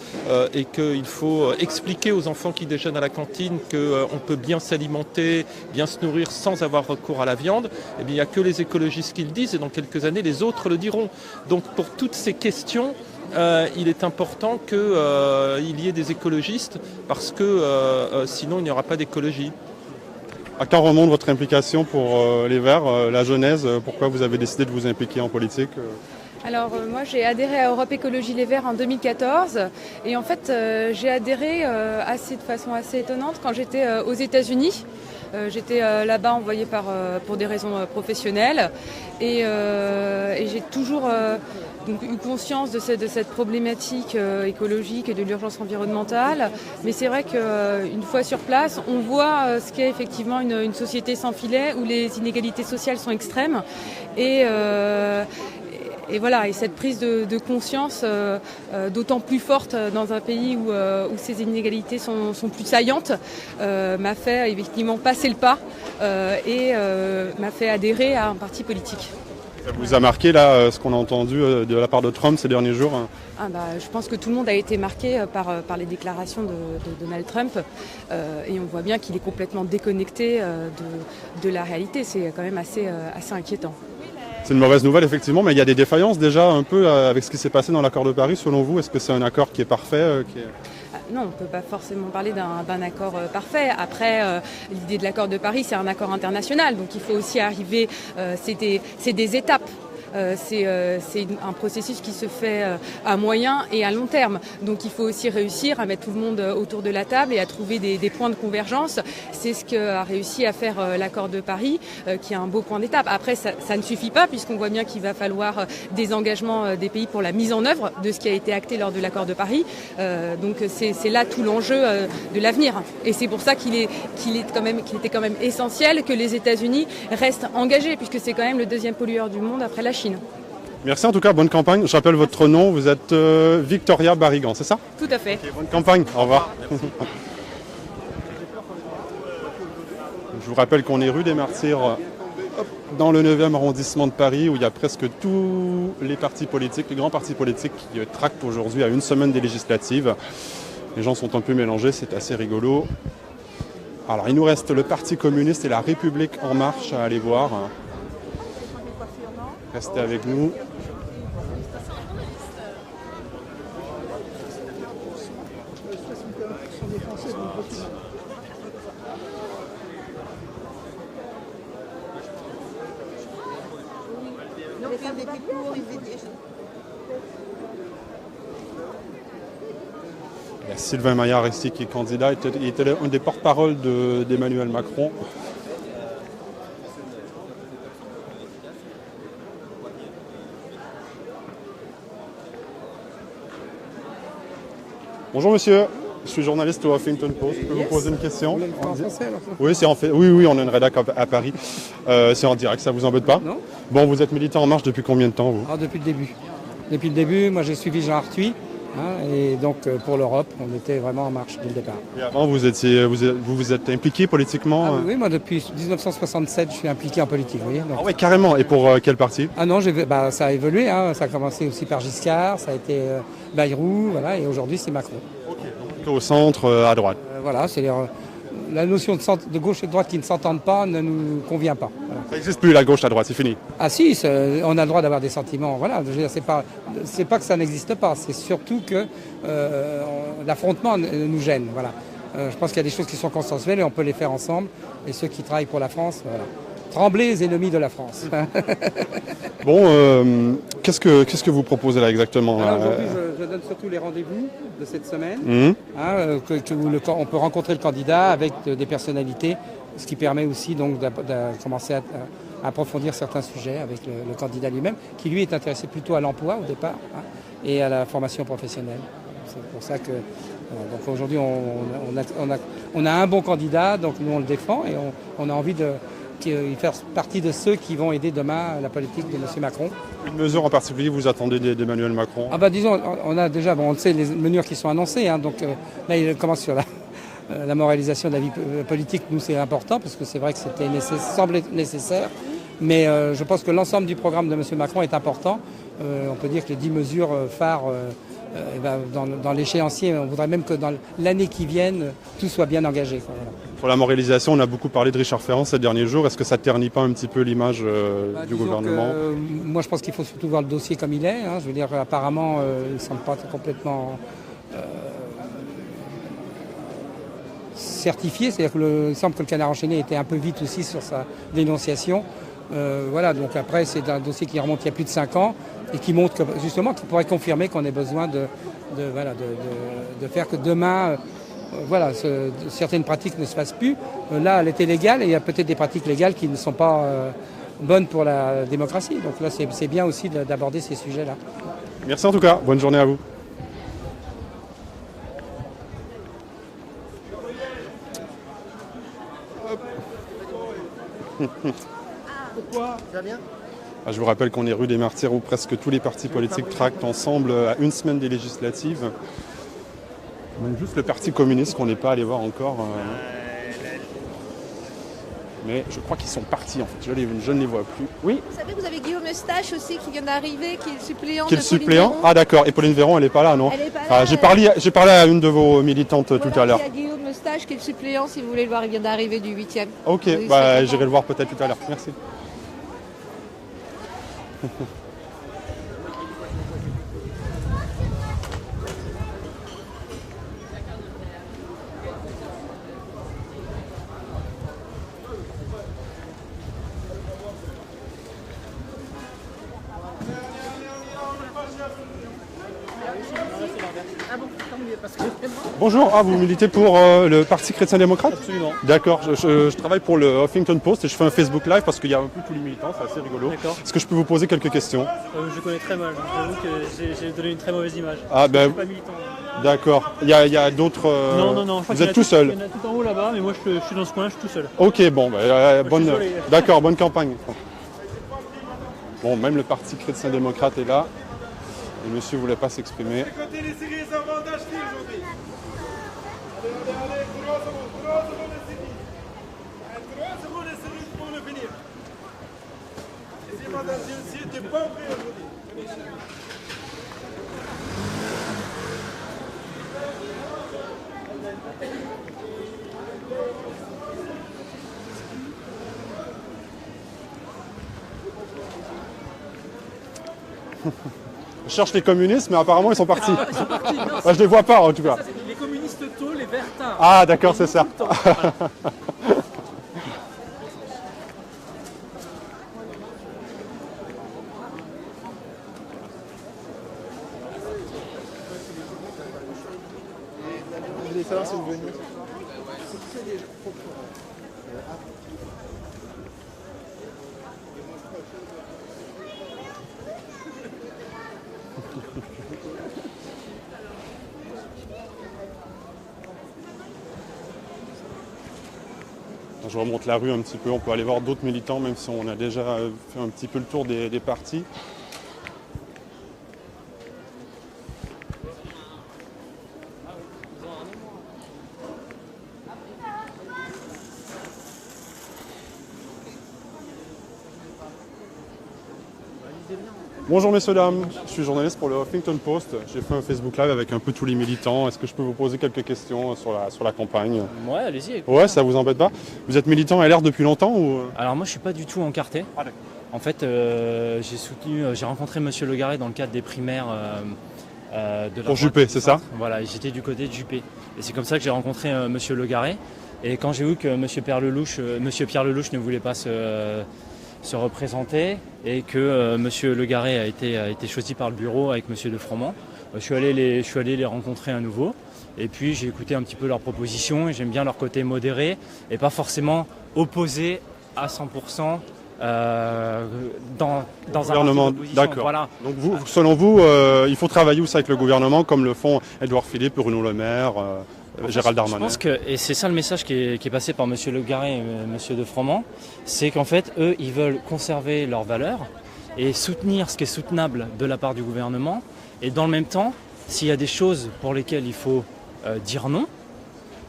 et qu'il faut expliquer aux enfants qui déjeunent à la cantine qu'on peut bien s'alimenter, bien se nourrir sans avoir recours à la viande. Eh bien, il n'y a que les écologistes qui le disent et dans quelques années, les autres le diront. Donc, pour toutes ces questions, il est important qu'il y ait des écologistes parce que sinon il n'y aura pas d'écologie. À quand remonte votre implication pour les Verts, la genèse? Pourquoi vous avez décidé de vous impliquer en politique? Alors moi j'ai adhéré à Europe Écologie Les Verts en 2014 et en fait j'ai adhéré de façon assez étonnante quand j'étais aux États-Unis. J'étais là-bas envoyée pour des raisons professionnelles et j'ai toujours donc, eu conscience de cette problématique écologique et de l'urgence environnementale. Mais c'est vrai qu'une fois sur place, on voit ce qu'est effectivement une société sans filet où les inégalités sociales sont extrêmes. Et voilà, et cette prise de conscience d'autant plus forte dans un pays où ces inégalités sont plus saillantes m'a fait effectivement passer le pas et m'a fait adhérer à un parti politique. Ça vous a marqué là ce qu'on a entendu de la part de Trump ces derniers jours? Je pense que tout le monde a été marqué par les déclarations de Donald Trump et on voit bien qu'il est complètement déconnecté de la réalité. C'est quand même assez inquiétant. C'est une mauvaise nouvelle, effectivement, mais il y a des défaillances déjà un peu avec ce qui s'est passé dans l'accord de Paris. Selon vous, est-ce que c'est un accord qui est parfait Non, on ne peut pas forcément parler d'un accord parfait. Après, l'idée de l'accord de Paris, c'est un accord international. Donc il faut aussi arriver, c'est des étapes. C'est un processus qui se fait à moyen et à long terme. Donc il faut aussi réussir à mettre tout le monde autour de la table et à trouver des points de convergence. C'est ce qu'a réussi à faire l'accord de Paris, qui est un beau point d'étape. Après, ça ne suffit pas puisqu'on voit bien qu'il va falloir des engagements des pays pour la mise en œuvre de ce qui a été acté lors de l'accord de Paris. Donc c'est là tout l'enjeu de l'avenir. Et c'est pour ça qu'il était quand même essentiel que les États-Unis restent engagés puisque c'est quand même le deuxième pollueur du monde après la Chine. Merci en tout cas, bonne campagne. Je rappelle votre nom, vous êtes Victoria Barrigan, c'est ça? Tout à fait. Bonne campagne, au revoir. Je vous rappelle qu'on est rue des Martyrs, dans le 9e arrondissement de Paris, où il y a presque tous les partis politiques, les grands partis politiques qui tractent aujourd'hui à une semaine des législatives. Les gens sont un peu mélangés, c'est assez rigolo. Alors, il nous reste le Parti communiste et la République en marche à aller voir. Restez avec nous. Il y a Sylvain Maillard ici qui est candidat, il était un des porte-parole d'Emmanuel Macron. Bonjour monsieur, je suis journaliste au Huffington Post. Je peux vous poser une question? Oui, c'est en fait. Oui, on a une rédac à Paris. C'est en direct, ça vous embête pas? Non. Bon, vous êtes militant En Marche depuis combien de temps vous? Depuis le début. Depuis le début, moi j'ai suivi Jean Arthuis. Et donc pour l'Europe, on était vraiment en marche dès le départ. Et avant, vous vous êtes impliqué politiquement? Oui, moi depuis 1967, je suis impliqué en politique. Vous voyez, donc. Ah oui, carrément. Et pour quel parti? Ah non, ça a évolué. Ça a commencé aussi par Giscard, ça a été Bayrou, voilà, et aujourd'hui c'est Macron. Au centre, à droite. Voilà, c'est la notion de gauche et de droite qui ne s'entendent pas ne nous convient pas. Voilà. Ça n'existe plus la gauche, la droite, c'est fini. Ah si, on a le droit d'avoir des sentiments. Voilà, je veux dire, c'est pas que ça n'existe pas, c'est surtout que l'affrontement nous gêne. Voilà. Je pense qu'il y a des choses qui sont consensuelles et on peut les faire ensemble. Et ceux qui travaillent pour la France, voilà. Tremblez les ennemis de la France. Bon, qu'est-ce que vous proposez là exactement? Alors aujourd'hui, je donne surtout les rendez-vous de cette semaine. Où on peut rencontrer le candidat avec des personnalités, ce qui permet aussi donc de commencer à approfondir certains sujets avec le candidat lui-même, qui lui est intéressé plutôt à l'emploi au départ et à la formation professionnelle. C'est pour ça que donc aujourd'hui on a un bon candidat, donc nous on le défend et on a envie de faire partie de ceux qui vont aider demain la politique de M. Macron. Une mesure en particulier vous attendez d'Emmanuel Macron? Disons, on a déjà, on sait les mesures qui sont annoncées, donc là il commence sur la moralisation de la vie politique. Nous c'est important parce que c'est vrai que semblait nécessaire, mais je pense que l'ensemble du programme de M. Macron est important. On peut dire que les 10 mesures phares dans l'échéancier, on voudrait même que dans l'année qui vienne, tout soit bien engagé. Voilà. Pour la moralisation, on a beaucoup parlé de Richard Ferrand ces derniers jours. Est-ce que ça ternit pas un petit peu l'image du gouvernement? Moi, je pense qu'il faut surtout voir le dossier comme il est. Je veux dire, apparemment, il ne semble pas complètement certifié. C'est-à-dire qu'il semble que le Canard enchaîné était un peu vite aussi sur sa dénonciation. Voilà, donc après, c'est un dossier qui remonte il y a plus de 5 ans et qui montre que, justement, qui pourrait confirmer qu'on ait besoin de faire que demain, certaines pratiques ne se fassent plus. Là, elle était légale et il y a peut-être des pratiques légales qui ne sont pas bonnes pour la démocratie. Donc là, c'est bien aussi d'aborder ces sujets-là. Merci en tout cas, bonne journée à vous. Pourquoi? Ça va bien? Je vous rappelle qu'on est rue des Martyrs où presque tous les partis politiques tractent ensemble à une semaine des législatives. Même juste le Parti communiste qu'on n'est pas allé voir encore. Mais je crois qu'ils sont partis en fait, je ne les vois plus. Oui. Vous savez que vous avez Guillaume Eustache aussi qui vient d'arriver, qui est le suppléant Qui est de le Pauline suppléant? Véron. Ah d'accord, et Pauline Véron elle n'est pas là non? Elle n'est pas là. J'ai parlé à une de vos militantes tout à l'heure. Il y a Guillaume Eustache qui est le suppléant, si vous voulez le voir, il vient d'arriver du 8e. Ok, Oui, j'irai le voir peut-être tout à l'heure. Merci. Bonjour, vous militez pour le Parti chrétien-démocrate? Absolument. D'accord, je travaille pour le Huffington Post et je fais un Facebook Live parce qu'il y a un peu tous les militants, c'est assez rigolo. Est-ce que je peux vous poser quelques questions? Je connais très mal, j'avoue que j'ai donné une très mauvaise image. Ah ben, je suis pas militant. D'accord, il y a d'autres... Non, vous êtes tout seul? Il y en a tout en haut là-bas, mais moi je suis dans ce coin-là, je suis tout seul. Ok, bon, bonne campagne. Bon, même le Parti chrétien-démocrate est là. Et monsieur ne voulait pas s'exprimer. Je cherche les communistes, mais apparemment ils sont partis. Ah, ils sont partis. Non, je les vois pas en tout cas. Ça, les communistes tôt, les verts tard. Ah d'accord, c'est ça. Je voulais savoir si vous veniez. Je remonte la rue un petit peu, on peut aller voir d'autres militants, même si on a déjà fait un petit peu le tour des partis. Bonjour messieurs, dames, je suis journaliste pour le Huffington Post. J'ai fait un Facebook Live avec un peu tous les militants. Est-ce que je peux vous poser quelques questions sur la campagne? Ouais, allez-y. Ouais, ça vous embête pas? Vous êtes militant LR depuis longtemps ou... Alors moi je suis pas du tout encarté. Ah, d'accord. En fait, j'ai rencontré Monsieur Le Garret dans le cadre des primaires de la Pour Juppé, c'est ça? Voilà, j'étais du côté de Juppé. Et c'est comme ça que j'ai rencontré Monsieur Le Garret. Et quand j'ai vu que Monsieur Pierre Lelouch ne voulait pas se représenter et que Monsieur Le Garret a été choisi par le bureau avec Monsieur de Froment, je suis allé les rencontrer à nouveau. Et puis j'ai écouté un petit peu leurs propositions et j'aime bien leur côté modéré et pas forcément opposé à 100% dans un gouvernement. D'accord. Voilà. Donc selon vous, il faut travailler aussi avec le gouvernement comme le font Édouard Philippe, Bruno Le Maire, Gérald Darmanin. Je pense que, et c'est ça le message qui est passé par Monsieur Le Garret et Monsieur de Froment, c'est qu'en fait, eux, ils veulent conserver leurs valeurs et soutenir ce qui est soutenable de la part du gouvernement. Et dans le même temps, s'il y a des choses pour lesquelles il faut dire non,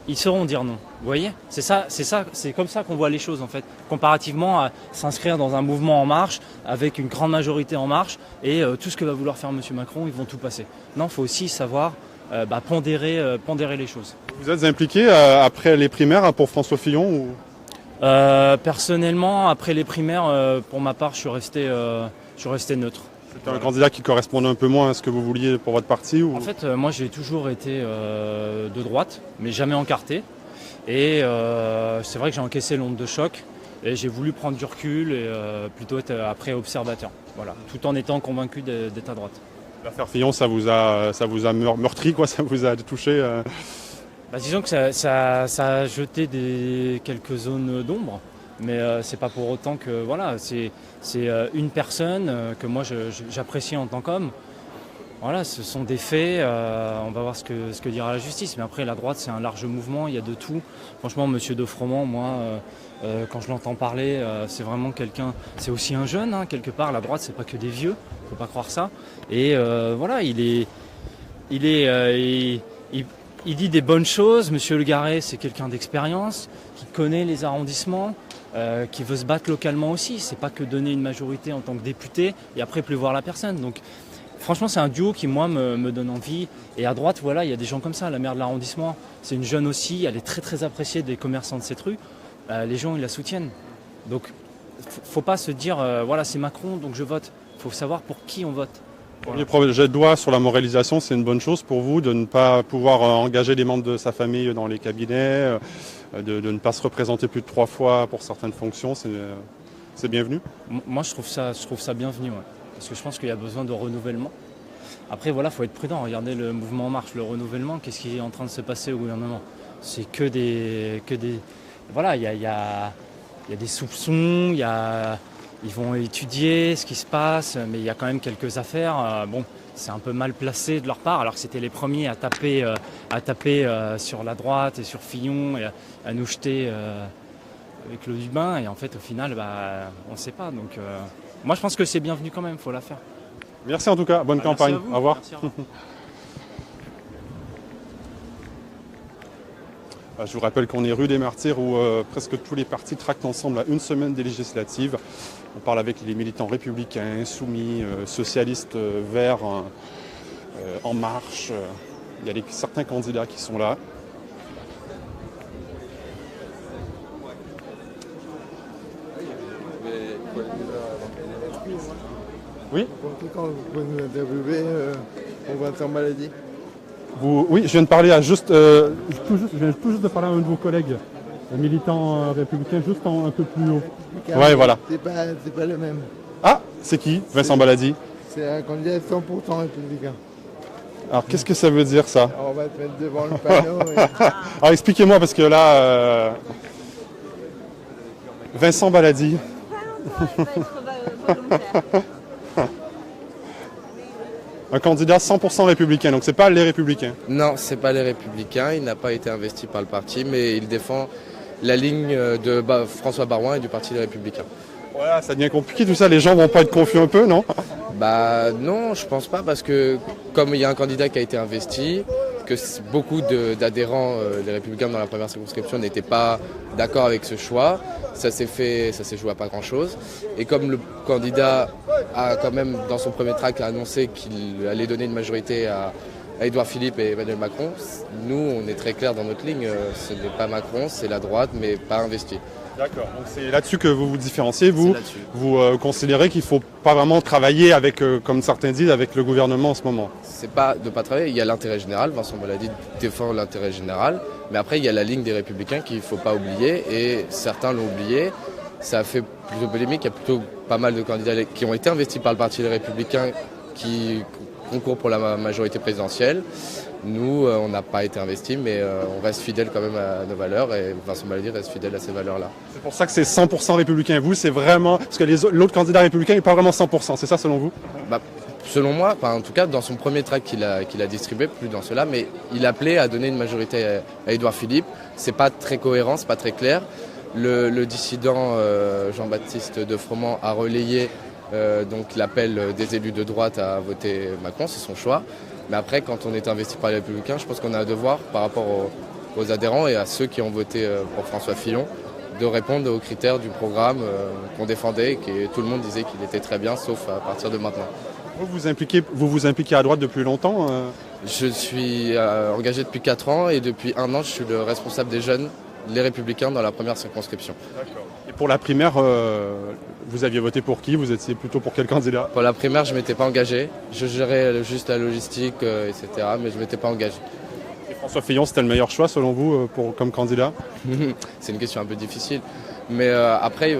ils sauront dire non. Vous voyez ? C'est comme ça qu'on voit les choses en fait, comparativement à s'inscrire dans un mouvement en marche avec une grande majorité en marche et tout ce que va vouloir faire Monsieur Macron, ils vont tout passer. Non, il faut aussi savoir pondérer les choses. Vous êtes impliqué après les primaires pour François Fillon ou... Personnellement, après les primaires, pour ma part, je suis resté neutre. C'est un candidat qui correspondait un peu moins à ce que vous vouliez pour votre parti ou... En fait, moi j'ai toujours été de droite, mais jamais encarté. Et c'est vrai que j'ai encaissé l'onde de choc et j'ai voulu prendre du recul et plutôt être après observateur. Voilà, tout en étant convaincu d'être à droite. L'affaire Fillon, ça vous a meurtri, quoi, ça vous a touché Disons que ça a jeté quelques zones d'ombre, mais c'est pas pour autant que voilà, c'est une personne que moi j'apprécie en tant qu'homme. Voilà, ce sont des faits, on va voir ce que dira la justice. Mais après, la droite, c'est un large mouvement, il y a de tout. Franchement, Monsieur de Froment, moi, quand je l'entends parler, c'est vraiment quelqu'un... C'est aussi un jeune, hein, quelque part. La droite, c'est pas que des vieux, faut pas croire ça. Et voilà, il dit des bonnes choses. Monsieur Le Garret, c'est quelqu'un d'expérience, qui connaît les arrondissements, qui veut se battre localement aussi. C'est pas que donner une majorité en tant que député et après plus voir la personne. Donc, franchement, c'est un duo qui, moi, me donne envie. Et à droite, voilà, il y a des gens comme ça. La maire de l'arrondissement, c'est une jeune aussi. Elle est très, très appréciée des commerçants de cette rue. Les gens, ils la soutiennent. Donc, faut pas se dire, voilà, c'est Macron, donc je vote. Il faut savoir pour qui on vote. Voilà. Le projet de loi sur la moralisation, c'est une bonne chose pour vous de ne pas pouvoir engager des membres de sa famille dans les cabinets, de ne pas se représenter plus de 3 fois pour certaines fonctions. C'est bienvenu? Moi, je trouve ça bienvenu, ouais. Parce que je pense qu'il y a besoin de renouvellement. Après, voilà, il faut être prudent. Regardez le mouvement En Marche, le renouvellement, qu'est-ce qui est en train de se passer au gouvernement? C'est que des... Voilà, il y a des soupçons, ils vont étudier ce qui se passe, mais il y a quand même quelques affaires. Bon, c'est un peu mal placé de leur part, alors que c'était les premiers à taper sur la droite et sur Fillon, et à nous jeter avec l'eau du bain. Et en fait, au final, on ne sait pas. Donc... moi je pense que c'est bienvenu quand même, il faut la faire. Merci en tout cas, bonne campagne. Merci à vous. Au revoir. Je vous rappelle qu'on est rue des Martyrs où presque tous les partis tractent ensemble à une semaine des législatives. On parle avec les militants républicains, soumis, socialistes, verts, En Marche. Il y a certains candidats qui sont là. Oui. Quand vous pouvez nous interviewer pour Vincent Baladi. Oui, je viens de parler à je viens tout juste de parler à un de vos collègues, un militant républicain, juste un peu plus haut. Ouais, voilà. C'est pas le même. Ah, c'est qui? Vincent Baladi. C'est un candidat 100% républicain. Alors, qu'est-ce que ça veut dire, ça? Alors, on va te mettre devant le panneau. Alors, expliquez-moi, parce que là... Vincent Baladi. Un candidat 100% républicain, donc c'est pas les Républicains. Non, c'est pas les Républicains, il n'a pas été investi par le parti, mais il défend la ligne de François Baroin et du Parti des Républicains. Voilà, ça devient compliqué tout ça, les gens vont pas être confus un peu, non? Bah non, je pense pas, parce que comme il y a un candidat qui a été investi, que beaucoup d'adhérents des Républicains dans la première circonscription n'étaient pas d'accord avec ce choix, ça s'est joué à pas grand chose. Et comme le candidat a quand même dans son premier tract annoncé qu'il allait donner une majorité à Édouard Philippe et Emmanuel Macron, nous on est très clair dans notre ligne, ce n'est pas Macron, c'est la droite mais pas investi. D'accord, donc c'est là-dessus que vous vous différenciez, vous considérez qu'il ne faut pas vraiment travailler avec, comme certains disent, avec le gouvernement en ce moment? C'est pas de ne pas travailler, il y a l'intérêt général, Vincent Baladi défend l'intérêt général, mais après il y a la ligne des Républicains qu'il ne faut pas oublier, et certains l'ont oublié, ça a fait plutôt polémique, il y a plutôt pas mal de candidats qui ont été investis par le Parti des Républicains qui concourent pour la majorité présidentielle. Nous, on n'a pas été investis, mais on reste fidèle quand même à nos valeurs et Vincent Baladi reste fidèle à ces valeurs-là. C'est pour ça que c'est 100% républicain. Vous, c'est vraiment... Parce que l'autre candidat républicain n'est pas vraiment 100%, c'est ça selon vous? Selon moi, en tout cas dans son premier tract qu'il a distribué, plus dans cela, mais il appelait à donner une majorité à Édouard Philippe. C'est pas très cohérent, c'est pas très clair. Le dissident Jean-Baptiste de Froment a relayé donc l'appel des élus de droite à voter Macron, c'est son choix. Mais après, quand on est investi par les Républicains, je pense qu'on a un devoir par rapport aux adhérents et à ceux qui ont voté pour François Fillon de répondre aux critères du programme qu'on défendait et que tout le monde disait qu'il était très bien, sauf à partir de maintenant. Vous vous impliquez à droite depuis longtemps? Je suis engagé depuis 4 ans et depuis 1 an, je suis le responsable des jeunes, les Républicains, dans la première circonscription. D'accord. Et pour la primaire, vous aviez voté pour qui? Vous étiez plutôt pour quel candidat? Pour la primaire, je ne m'étais pas engagé. Je gérais juste la logistique, etc. Mais je ne m'étais pas engagé. Et François Fillon, c'était le meilleur choix selon vous comme candidat? C'est une question un peu difficile. Mais après,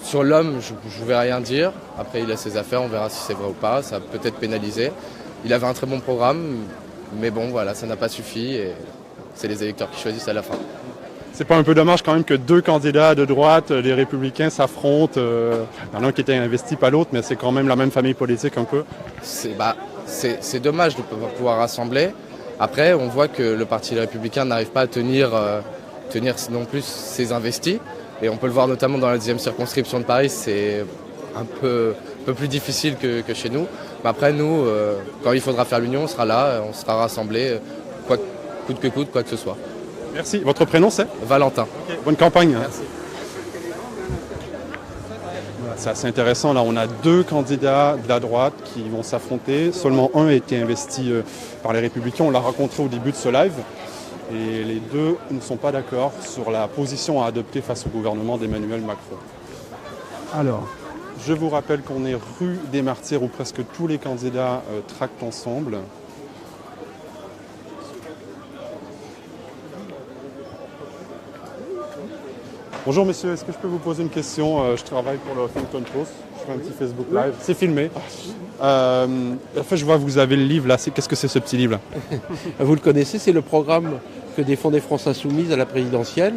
sur l'homme, je ne vais rien dire. Après, il a ses affaires, on verra si c'est vrai ou pas. Ça peut être pénalisé. Il avait un très bon programme. Mais bon, voilà, ça n'a pas suffi. Et c'est les électeurs qui choisissent à la fin. C'est pas un peu dommage quand même que deux candidats de droite, les Républicains, s'affrontent? Il y en a un qui était investi, pas l'autre, mais c'est quand même la même famille politique un peu. C'est dommage de ne pas pouvoir rassembler. Après, on voit que le Parti républicain n'arrive pas à tenir non plus ses investis. Et on peut le voir notamment dans la 10e circonscription de Paris, c'est un peu plus difficile que chez nous. Mais après, nous, quand il faudra faire l'union, on sera là, on sera rassemblés, coûte que coûte, quoi que ce soit. Merci. Votre prénom, c'est? Valentin. Okay. Bonne campagne. Merci. Voilà, c'est assez intéressant. Là, on a deux candidats de la droite qui vont s'affronter. Seulement un a été investi par les Républicains. On l'a rencontré au début de ce live. Et les deux ne sont pas d'accord sur la position à adopter face au gouvernement d'Emmanuel Macron. Alors, je vous rappelle qu'on est rue des Martyrs où presque tous les candidats tractent ensemble. Bonjour monsieur, est-ce que je peux vous poser une question? Je travaille pour le Huffington Post, je fais un petit Facebook Live, c'est filmé. En fait, je vois que vous avez le livre là, qu'est-ce que c'est ce petit livre là? Vous le connaissez, c'est le programme que défendait France Insoumise à la présidentielle,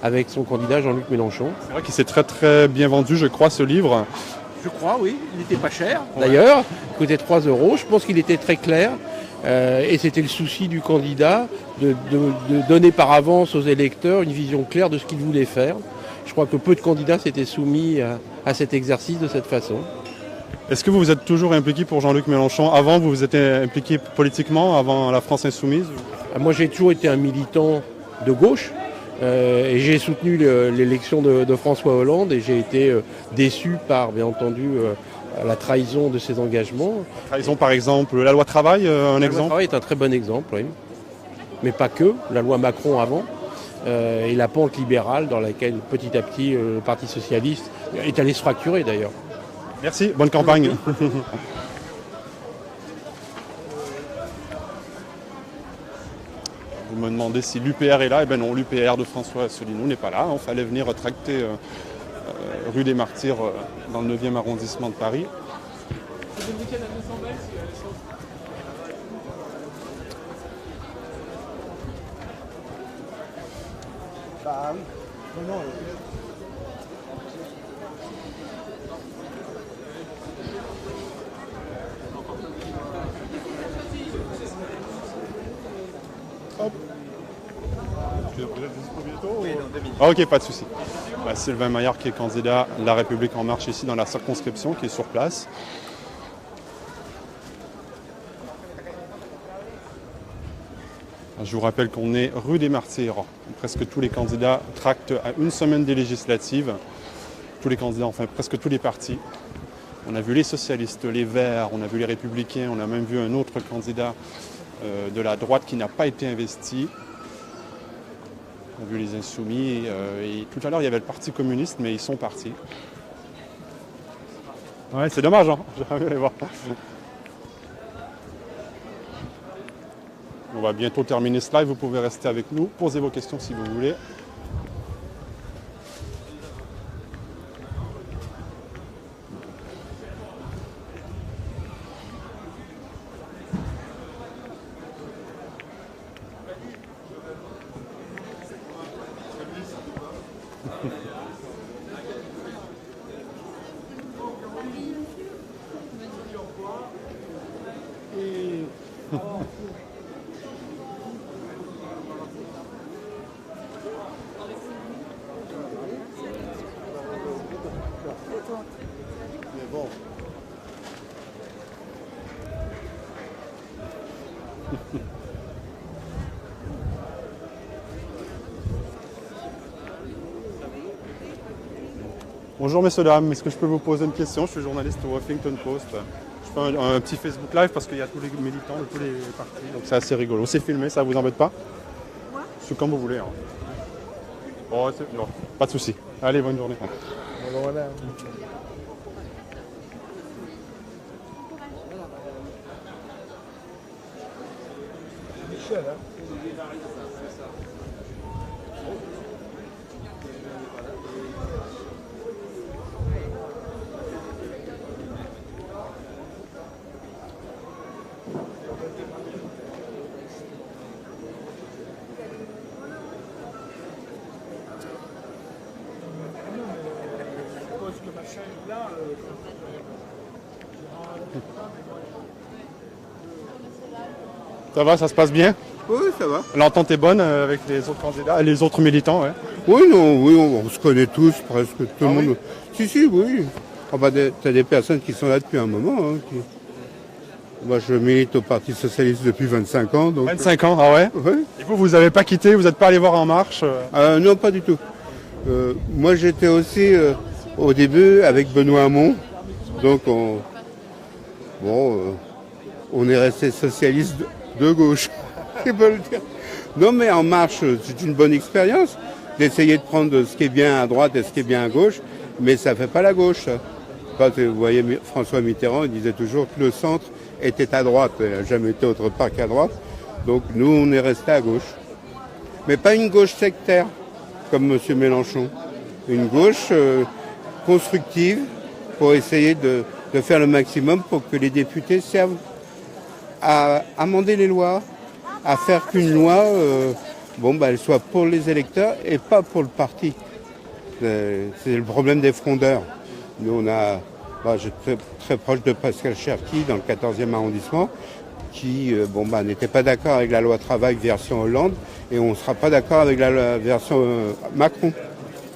avec son candidat Jean-Luc Mélenchon. C'est vrai qu'il s'est très très bien vendu, je crois, ce livre. Je crois, oui, il n'était pas cher. D'ailleurs, il coûtait 3 €, je pense qu'il était très clair. Et c'était le souci du candidat de donner par avance aux électeurs une vision claire de ce qu'il voulait faire. Je crois que peu de candidats s'étaient soumis à cet exercice de cette façon. Est-ce que vous vous êtes toujours impliqué pour Jean-Luc Mélenchon? Avant, vous vous étiez impliqué politiquement, avant la France Insoumise? Moi, j'ai toujours été un militant de gauche et j'ai soutenu l'élection de François Hollande et j'ai été déçu par, bien entendu, la trahison de ses engagements. Trahison, par exemple, la loi travail, un exemple? La loi travail est un très bon exemple, oui. Mais pas que, la loi Macron avant, et la pente libérale dans laquelle petit à petit le Parti Socialiste est allé se fracturer d'ailleurs. Merci, bonne campagne. Vous me demandez si l'UPR est là. Eh bien non, l'UPR de François Asselineau n'est pas là. Il fallait venir tracter rue des Martyrs dans le 9e arrondissement de Paris. Bah oui. Non, Hop. Ah, ok, pas de souci. Bah, Sylvain Maillard qui est candidat de La République En Marche ici dans la circonscription, qui est sur place. Je vous rappelle qu'on est rue des Martyrs. Presque tous les candidats tractent à une semaine des législatives. Tous les candidats, enfin presque tous les partis. On a vu les socialistes, les Verts, on a vu les Républicains, on a même vu un autre candidat de la droite qui n'a pas été investi. On a vu les Insoumis et tout à l'heure il y avait le Parti communiste, mais ils sont partis. Ouais, c'est dommage, hein. J'aimerais bien les voir. On va bientôt terminer ce live, vous pouvez rester avec nous, poser vos questions si vous voulez. mais bon. Bonjour messieurs, dames, est-ce que je peux vous poser une question? Je suis journaliste au Huffington Post. Je fais un petit Facebook Live parce qu'il y a tous les militants de tous les partis, donc c'est assez rigolo. C'est filmé, ça vous embête pas? Ouais. C'est comme vous voulez. Hein. Oh, non, pas de souci. Allez, bonne journée. Voilà. Michel, hein? Ça va, ça se passe bien? Oui, ça va. L'entente est bonne avec les autres candidats et les autres militants, ouais? Oui, non, oui, on se connaît tous, presque tout le monde. Oui. Si, oui. Ah bah, t'as des personnes qui sont là depuis un moment. Hein, Moi, je milite au Parti Socialiste depuis 25 ans. Donc... 25 ans, ah ouais? Oui. Et vous n'avez pas quitté, vous n'êtes pas allé voir En Marche? Non, pas du tout. Moi, j'étais aussi au début avec Benoît Hamon. Donc, on est resté socialiste de gauche. Je peux le dire. Non, mais En Marche, c'est une bonne expérience d'essayer de prendre ce qui est bien à droite et ce qui est bien à gauche, mais ça ne fait pas la gauche. Ça. Quand vous voyez François Mitterrand, il disait toujours que le centre était à droite, il n'a jamais été autre part qu'à droite. Donc nous, on est resté à gauche. Mais pas une gauche sectaire, comme M. Mélenchon. Une gauche constructive pour essayer de faire le maximum pour que les députés servent à amender les lois, à faire qu'une loi elle soit pour les électeurs et pas pour le parti. C'est le problème des frondeurs. Nous, j'étais très proche de Pascal Cherki dans le 14e arrondissement qui n'était pas d'accord avec la loi travail version Hollande et on ne sera pas d'accord avec la version Macron.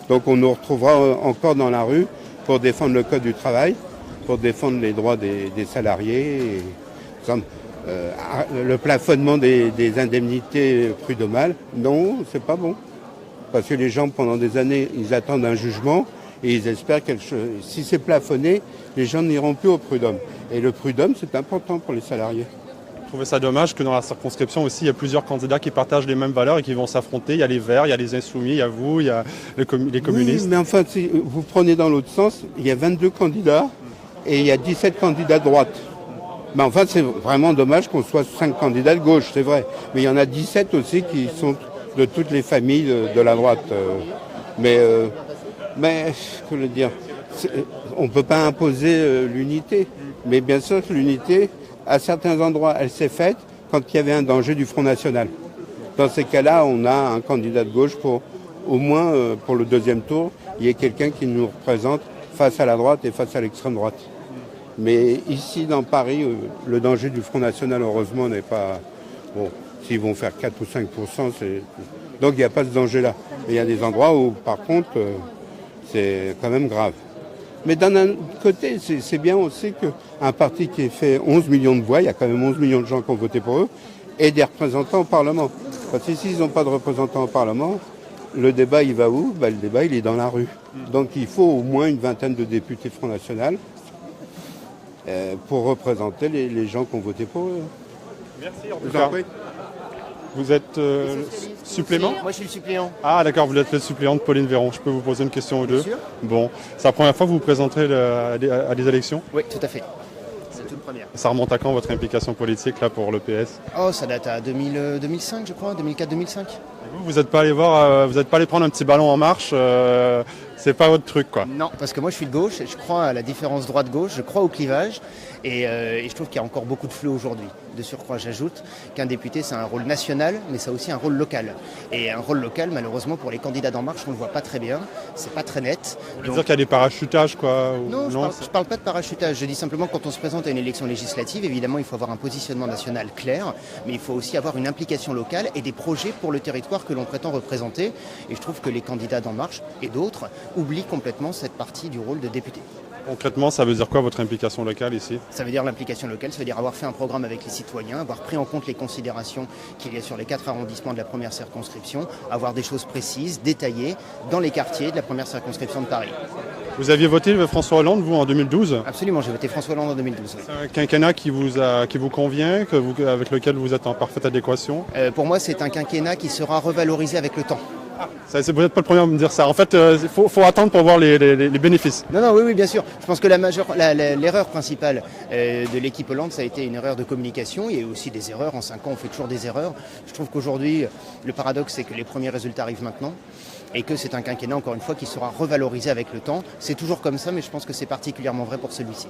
Donc on nous retrouvera encore dans la rue pour défendre le code du travail pour défendre les droits des salariés. Le plafonnement des indemnités prud'homales, non, c'est pas bon. Parce que les gens, pendant des années, ils attendent un jugement et ils espèrent si c'est plafonné, les gens n'iront plus au prud'homme. Et le prud'homme, c'est important pour les salariés. Vous trouvez ça dommage que dans la circonscription aussi, il y a plusieurs candidats qui partagent les mêmes valeurs et qui vont s'affronter. Il y a les Verts, il y a les Insoumis, il y a vous, il y a les communistes. Oui, mais enfin, si vous prenez dans l'autre sens, il y a 22 candidats et il y a 17 candidats de droite. Mais enfin, c'est vraiment dommage qu'on soit 5 candidats de gauche, c'est vrai. Mais il y en a 17 aussi qui sont de toutes les familles de la droite. Mais que le dire, on ne peut pas imposer l'unité. Mais bien sûr que l'unité, à certains endroits, elle s'est faite quand il y avait un danger du Front National. Dans ces cas-là, on a un candidat de gauche pour, au moins pour le deuxième tour, il y ait quelqu'un qui nous représente face à la droite et face à l'extrême droite. Mais ici, dans Paris, le danger du Front National, heureusement, n'est pas... Bon, s'ils vont faire 4 ou 5%, c'est... Donc il n'y a pas ce danger-là. Mais il y a des endroits où, par contre, c'est quand même grave. Mais d'un autre côté, c'est bien aussi qu'un parti qui ait fait 11 millions de voix, il y a quand même 11 millions de gens qui ont voté pour eux, et des représentants au Parlement. Parce que s'ils n'ont pas de représentants au Parlement, le débat, il va où? Le débat, il est dans la rue. Donc il faut au moins une vingtaine de députés Front National pour représenter les gens qui ont voté pour eux. Merci, en tout cas. Vous êtes supplément? Moi, je suis le suppléant. Ah, d'accord, vous êtes le suppléant de Pauline Véron. Je peux vous poser une question ou deux? Bien sûr. Bon, c'est la première fois que vous vous présenterez à des élections? Oui, tout à fait. C'est toute première. Ça remonte à quand votre implication politique là pour le PS? Oh, ça date à 2005, je crois, 2004-2005. Vous n'êtes pas allé voir, vous n'êtes pas allé prendre un petit ballon en marche, c'est pas votre truc quoi. Non, parce que moi je suis de gauche et je crois à la différence droite-gauche, je crois au clivage et je trouve qu'il y a encore beaucoup de flou aujourd'hui. De surcroît, j'ajoute qu'un député c'est un rôle national, mais ça a aussi un rôle local. Et un rôle local, malheureusement, pour les candidats d'En Marche, on ne le voit pas très bien, c'est pas très net. Vous voulez dire qu'il y a des parachutages quoi? Non, je ne parle pas de parachutage, je dis simplement que quand on se présente à une élection législative, évidemment il faut avoir un positionnement national clair, mais il faut aussi avoir une implication locale et des projets pour le territoire que l'on prétend représenter. Et je trouve que les candidats d'En Marche et d'autres oublient complètement cette partie du rôle de député. Concrètement, ça veut dire quoi votre implication locale ici? Ça veut dire l'implication locale, ça veut dire avoir fait un programme avec les citoyens, avoir pris en compte les considérations qu'il y a sur les 4 arrondissements de la première circonscription, avoir des choses précises, détaillées, dans les quartiers de la première circonscription de Paris. Vous aviez voté François Hollande, vous, en 2012? Absolument, j'ai voté François Hollande en 2012. C'est un quinquennat qui vous convient, avec lequel vous êtes en parfaite adéquation? Pour moi, c'est un quinquennat qui sera revalorisé avec le temps. Vous n'êtes pas le premier à me dire ça. En fait, il faut attendre pour voir les bénéfices. Non, oui, bien sûr. Je pense que l'erreur principale de l'équipe Hollande, ça a été une erreur de communication. Il y a eu aussi des erreurs. En 5 ans, on fait toujours des erreurs. Je trouve qu'aujourd'hui, le paradoxe, c'est que les premiers résultats arrivent maintenant et que c'est un quinquennat, encore une fois, qui sera revalorisé avec le temps. C'est toujours comme ça, mais je pense que c'est particulièrement vrai pour celui-ci.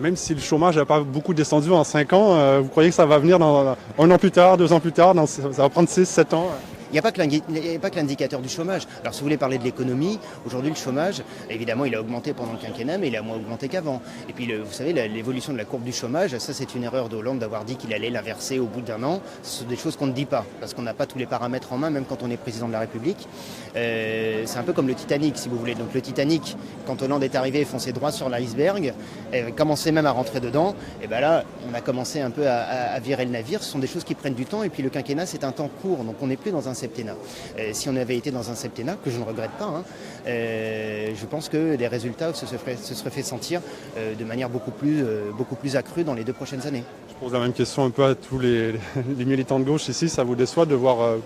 Même si le chômage n'a pas beaucoup descendu en 5 ans, vous croyez que ça va venir dans 1 an plus tard, 2 ans plus tard, ça va prendre 6, 7 ans? Il n'y a pas que l'indicateur du chômage. Alors si vous voulez parler de l'économie, aujourd'hui le chômage, évidemment il a augmenté pendant le quinquennat, mais il a moins augmenté qu'avant. Et puis vous savez, l'évolution de la courbe du chômage, ça c'est une erreur de Hollande d'avoir dit qu'il allait l'inverser au bout d'1 an. Ce sont des choses qu'on ne dit pas, parce qu'on n'a pas tous les paramètres en main, même quand on est président de la République. C'est un peu comme le Titanic, si vous voulez. Donc le Titanic, quand Hollande est arrivé, fonçait droit sur l'iceberg, commençait même à rentrer dedans, et bien là, on a commencé un peu à virer le navire. Ce sont des choses qui prennent du temps, et puis le quinquennat c'est un temps court, donc on n'est plus dans un septennat. Si on avait été dans un septennat, que je ne regrette pas, je pense que les résultats se seraient fait sentir de manière beaucoup plus accrue dans les 2 prochaines années. Je pose la même question un peu à tous les militants de gauche ici. Ça vous déçoit de voir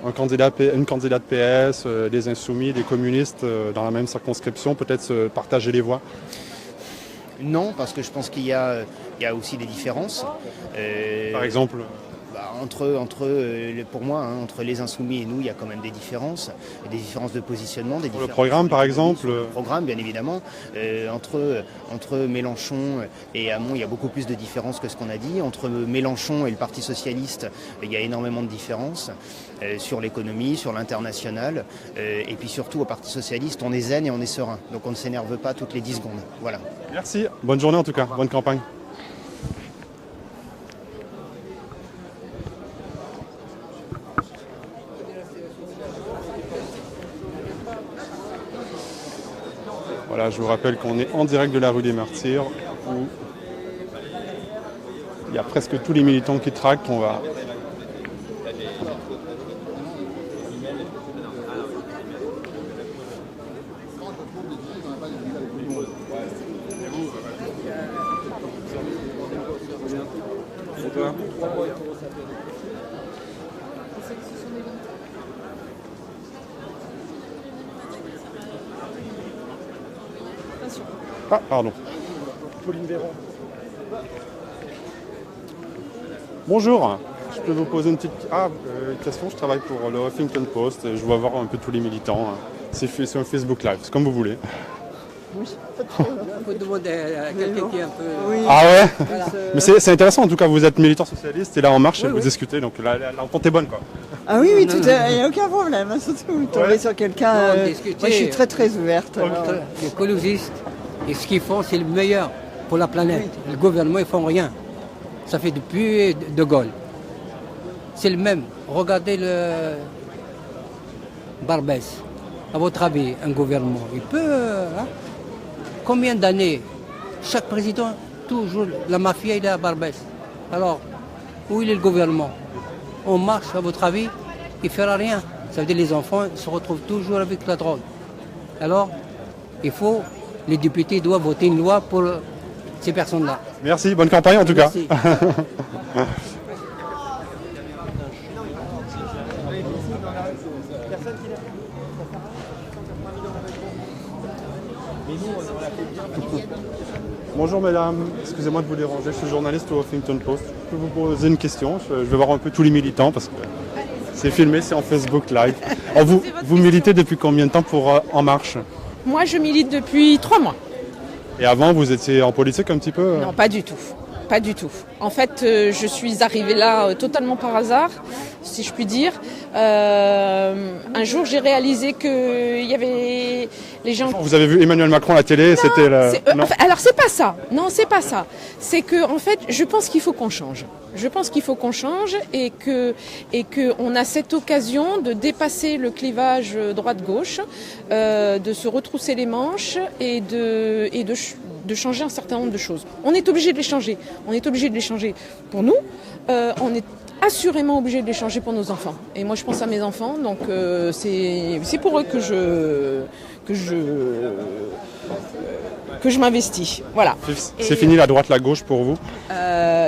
une candidate PS, des insoumis, des communistes dans la même circonscription, peut-être se partager les voix? Non, parce que je pense qu'il y a aussi des différences. Par exemple? Pour moi, entre les insoumis et nous, il y a quand même des différences de positionnement. Le programme, par exemple? Le programme, bien évidemment. Entre Mélenchon et Hamon, il y a beaucoup plus de différences que ce qu'on a dit. Entre Mélenchon et le Parti Socialiste, il y a énormément de différences sur l'économie, sur l'international. Et puis surtout, au Parti Socialiste, on est zen et on est serein. Donc on ne s'énerve pas toutes les 10 secondes. Voilà. Merci. Bonne journée en tout cas. Bonne campagne. Voilà. Voilà, je vous rappelle qu'on est en direct de la rue des Martyrs, où il y a presque tous les militants qui tractent. On va... Ah, pardon. Pauline Véran. Bonjour, je peux vous poser une petite question. Je travaille pour le Huffington Post et je veux voir un peu tous les militants. C'est un Facebook Live, c'est comme vous voulez. Oui, il faut demander à quelqu'un qui est un peu... Oui. Ah ouais Voilà. Mais c'est intéressant, en tout cas, vous êtes militant socialiste et là En Marche, vous discutez, donc l'entente est bonne, quoi. Ah oui, il n'y a aucun problème, surtout tomber sur quelqu'un... moi, je suis très très ouverte. Les écologistes, et ce qu'ils font, c'est le meilleur pour la planète. Le gouvernement, ils font rien. Ça fait depuis De Gaulle. C'est le même. Regardez le Barbès. À votre avis, un gouvernement, il peut... Combien d'années chaque président, toujours, la mafia, il est à Barbès. Alors, où il est le gouvernement? On marche, à votre avis, il ne fera rien. Ça veut dire que les enfants se retrouvent toujours avec la drogue. Alors, les députés doivent voter une loi pour ces personnes-là. Merci, bonne campagne en tout cas. Bonjour mesdames, excusez-moi de vous déranger, je suis journaliste au Huffington Post. Je peux vous poser une question, je vais voir un peu tous les militants parce que c'est filmé, c'est en Facebook Live. Alors vous militez depuis combien de temps pour En Marche? Moi je milite depuis 3 mois. Et avant vous étiez en politique un petit peu? Non, pas du tout. Pas du tout. En fait, je suis arrivée là totalement par hasard, si je puis dire. Un jour, j'ai réalisé qu'il y avait les gens... Vous avez vu Emmanuel Macron à la télé, c'était... alors, c'est pas ça. Non, c'est pas ça. C'est que, en fait, je pense qu'il faut qu'on change. Je pense qu'il faut qu'on change et qu'on a cette occasion de dépasser le clivage droite-gauche, de se retrousser les manches et de changer un certain nombre de choses. On est obligé de les changer. On est obligé de les changer pour nous. On est assurément obligé de les changer pour nos enfants. Et moi, je pense à mes enfants, donc c'est pour eux que je m'investis. Voilà. C'est fini la droite, la gauche pour vous?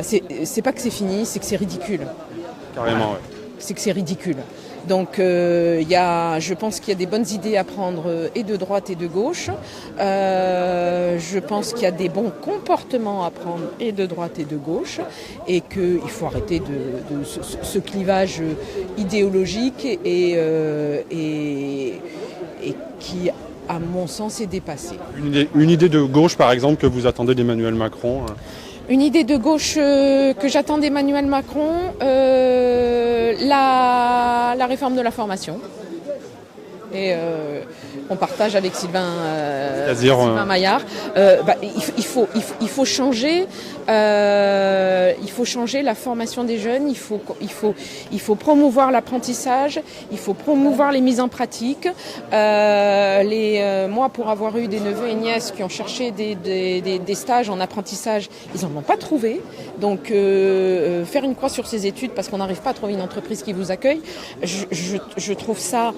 C'est pas que c'est fini, c'est que c'est ridicule. Carrément, ouais. C'est que c'est ridicule. Donc je pense qu'il y a des bonnes idées à prendre et de droite et de gauche. Je pense qu'il y a des bons comportements à prendre et de droite et de gauche et qu'il faut arrêter de ce clivage idéologique et qui, à mon sens, est dépassé. Une idée de gauche, par exemple, que vous attendez d'Emmanuel Macron? Une idée de gauche que j'attends d'Emmanuel Macron, la réforme de la formation. Et on partage avec Sylvain Maillard. Il faut changer la formation des jeunes. Il faut promouvoir l'apprentissage. Il faut promouvoir les mises en pratique. Moi, pour avoir eu des neveux et nièces qui ont cherché des stages en apprentissage, ils n'en ont pas trouvé. Donc, faire une croix sur ces études parce qu'on n'arrive pas à trouver une entreprise qui vous accueille, je trouve ça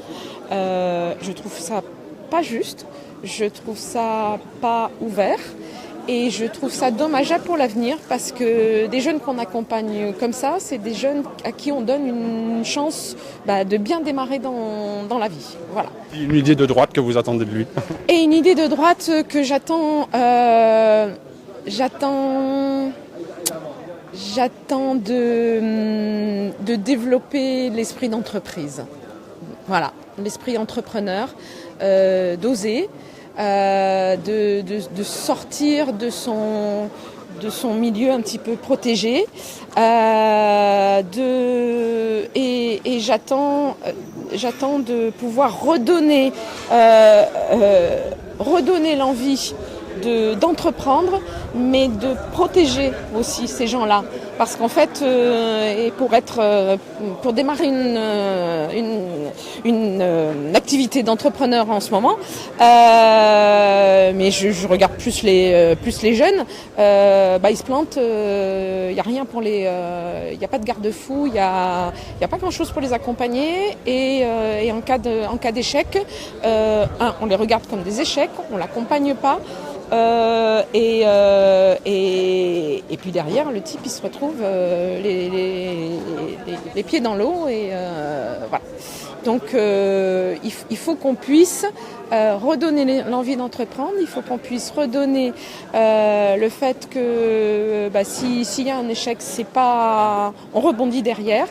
pas juste, je trouve ça pas ouvert et je trouve ça dommageable pour l'avenir parce que des jeunes qu'on accompagne comme ça, c'est des jeunes à qui on donne une chance de bien démarrer dans la vie. Voilà. Une idée de droite que vous attendez de lui? Et une idée de droite que j'attends de développer l'esprit d'entreprise. Voilà, l'esprit entrepreneur, d'oser, de sortir de son milieu un petit peu protégé. Et j'attends de pouvoir redonner l'envie d'entreprendre, mais de protéger aussi ces gens-là. Parce qu'en fait, pour démarrer activité d'entrepreneur en ce moment. Mais je regarde plus les jeunes. Ils se plantent. Il n'y a rien pour les. Il n'y a pas de garde-fou. Il y a pas grand-chose pour les accompagner. Et en cas d'échec, on les regarde comme des échecs. On l'accompagne pas. Et puis derrière, le type il se retrouve les pieds dans l'eau et voilà. Donc il faut qu'on puisse redonner l'envie d'entreprendre. Il faut qu'on puisse redonner le fait que s'il y a un échec, c'est pas, on rebondit derrière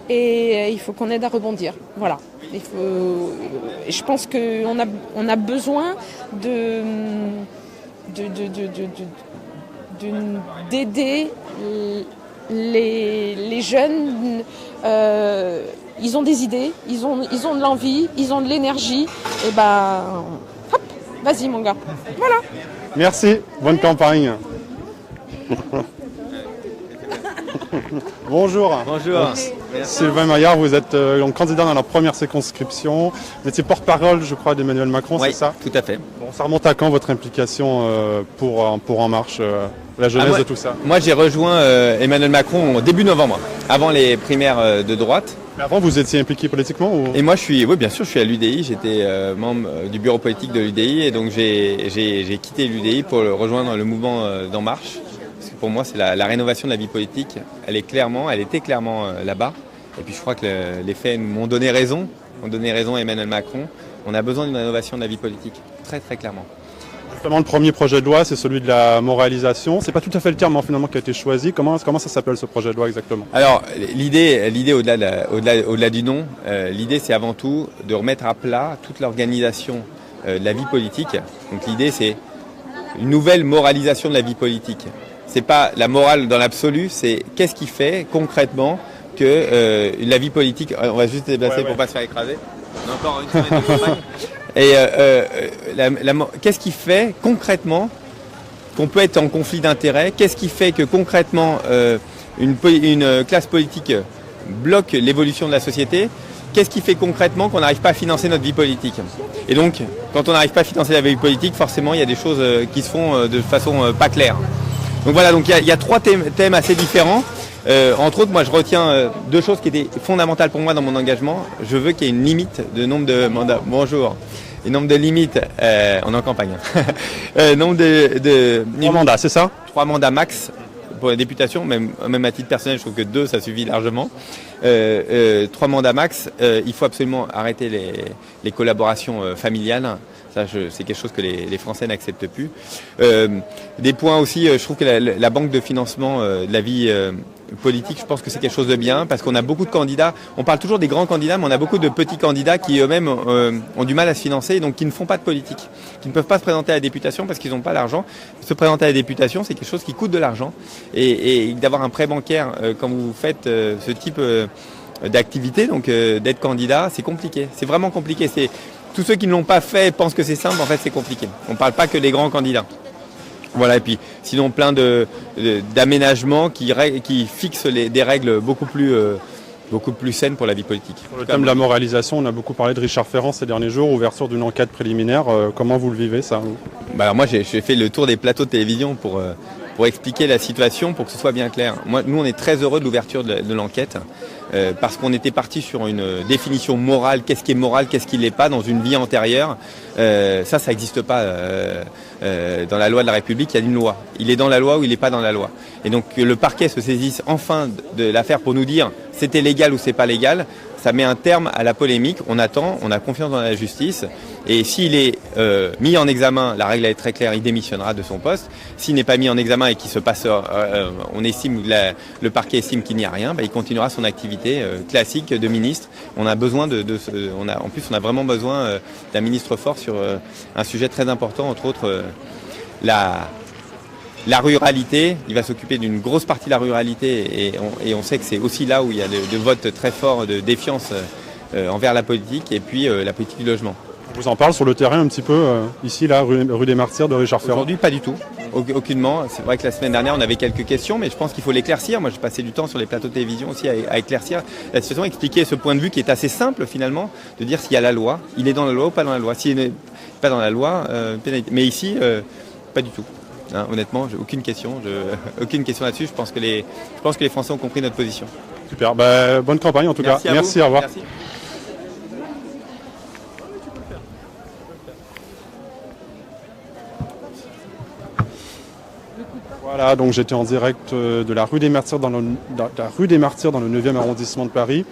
et il faut qu'on aide à rebondir. Voilà. Je pense qu'on a besoin d'aider les jeunes. Ils ont des idées, ils ont de l'envie, ils ont de l'énergie. Et hop, vas-y mon gars. Voilà. Merci, bonne campagne. Bonjour. Bonjour. Donc, Sylvain Maillard, vous êtes candidat dans la première circonscription. Vous étiez porte-parole, je crois, d'Emmanuel Macron, oui, c'est ça? Tout à fait. Bon, ça remonte à quand votre implication pour En Marche, la jeunesse de tout ça? Moi, j'ai rejoint Emmanuel Macron au début novembre, avant les primaires de droite. Mais avant, vous étiez impliqué politiquement ou... Et moi, oui, bien sûr, je suis à l'UDI. J'étais membre du bureau politique de l'UDI et donc j'ai quitté l'UDI pour rejoindre le mouvement d'En Marche. Parce que pour moi, c'est la rénovation de la vie politique. Elle était clairement là-bas. Et puis je crois que les faits m'ont donné raison. Ont donné raison à Emmanuel Macron. On a besoin d'une rénovation de la vie politique, très très clairement. Justement, le premier projet de loi, c'est celui de la moralisation. C'est pas tout à fait le terme finalement qui a été choisi. Comment ça s'appelle ce projet de loi exactement? Alors l'idée au-delà du nom, l'idée c'est avant tout de remettre à plat toute l'organisation de la vie politique. Donc l'idée c'est une nouvelle moralisation de la vie politique. C'est pas la morale dans l'absolu, c'est qu'est-ce qui fait concrètement que la vie politique, on va juste se déplacer pour pas se faire écraser. On a encore une semaine de campagne. Et qu'est-ce qui fait concrètement qu'on peut être en conflit d'intérêts? Qu'est-ce qui fait que concrètement une classe politique bloque l'évolution de la société? Qu'est-ce qui fait concrètement qu'on n'arrive pas à financer notre vie politique? Et donc, quand on n'arrive pas à financer la vie politique, forcément, il y a des choses qui se font de façon pas claire. Donc voilà, donc il y a trois thèmes assez différents. Entre autres, moi je retiens deux choses qui étaient fondamentales pour moi dans mon engagement. Je veux qu'il y ait une limite de nombre de mandats. Bonjour. Et nombre de limites, on est en campagne. Nombre de 3 mandats, c'est ça? 3 mandats max pour la députation, même à titre personnel, je trouve que 2 ça suffit largement. 3 mandats max, il faut absolument arrêter les collaborations familiales. Ça, c'est quelque chose que les Français n'acceptent plus. Des points aussi, je trouve que la banque de financement de la vie politique, je pense que c'est quelque chose de bien, parce qu'on a beaucoup de candidats. On parle toujours des grands candidats, mais on a beaucoup de petits candidats qui eux-mêmes ont du mal à se financer, donc qui ne font pas de politique, qui ne peuvent pas se présenter à la députation parce qu'ils n'ont pas l'argent. Se présenter à la députation, c'est quelque chose qui coûte de l'argent. Et d'avoir un prêt bancaire quand vous faites ce type d'activité, donc d'être candidat, c'est compliqué. C'est vraiment compliqué. Tous ceux qui ne l'ont pas fait pensent que c'est simple, en fait c'est compliqué. On ne parle pas que des grands candidats. Voilà, et puis sinon plein d'aménagements qui fixent des règles beaucoup plus saines pour la vie politique. Sur le thème de la moralisation, on a beaucoup parlé de Richard Ferrand ces derniers jours, ouverture d'une enquête préliminaire. Comment vous le vivez ça? Alors moi j'ai fait le tour des plateaux de télévision pour expliquer la situation, pour que ce soit bien clair. Nous on est très heureux de l'ouverture de l'enquête. Parce qu'on était parti sur une définition morale, qu'est-ce qui est moral, qu'est-ce qui ne l'est pas dans une vie antérieure. Ça n'existe pas dans la loi de la République, il y a une loi. Il est dans la loi ou il n'est pas dans la loi. Et donc que le parquet se saisisse enfin de l'affaire pour nous dire c'était légal ou c'est pas légal, ça met un terme à la polémique. On attend, on a confiance dans la justice. Et s'il est mis en examen, la règle est très claire, il démissionnera de son poste. S'il n'est pas mis en examen et qu'il se passe, on estime, le parquet estime qu'il n'y a rien, il continuera son activité classique de ministre. On a besoin en plus, on a vraiment besoin d'un ministre fort sur un sujet très important, entre autres la ruralité. Il va s'occuper d'une grosse partie de la ruralité et on sait que c'est aussi là où il y a de votes très forts de défiance envers la politique et puis la politique du logement. On vous en parle sur le terrain un petit peu, ici, là, rue des Martyrs de Richard Ferrand? Aujourd'hui, pas du tout. aucunement. C'est vrai que la semaine dernière, on avait quelques questions, mais je pense qu'il faut l'éclaircir. Moi, j'ai passé du temps sur les plateaux de télévision aussi à éclaircir la situation, expliquer ce point de vue qui est assez simple finalement, de dire s'il y a la loi, il est dans la loi ou pas dans la loi. S'il n'est pas dans la loi, pénalité. Mais ici, pas du tout. Hein, honnêtement, j'ai aucune question là-dessus. Je pense que les Français ont compris notre position. Super, bonne campagne en tout cas. Merci, au revoir. Merci. Voilà, donc j'étais en direct de la rue des Martyrs dans le 9e arrondissement de Paris.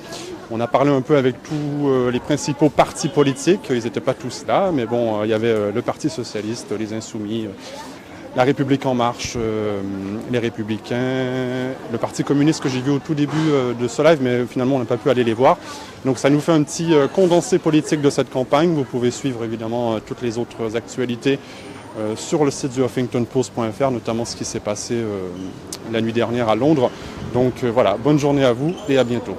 On a parlé un peu avec tous les principaux partis politiques. Ils n'étaient pas tous là, mais bon, il y avait le Parti socialiste, les Insoumis, la République en marche, les Républicains, le Parti communiste que j'ai vu au tout début de ce live, mais finalement on n'a pas pu aller les voir. Donc ça nous fait un petit condensé politique de cette campagne. Vous pouvez suivre évidemment toutes les autres actualités sur le site du HuffingtonPost.fr, notamment ce qui s'est passé la nuit dernière à Londres. Donc voilà, bonne journée à vous et à bientôt.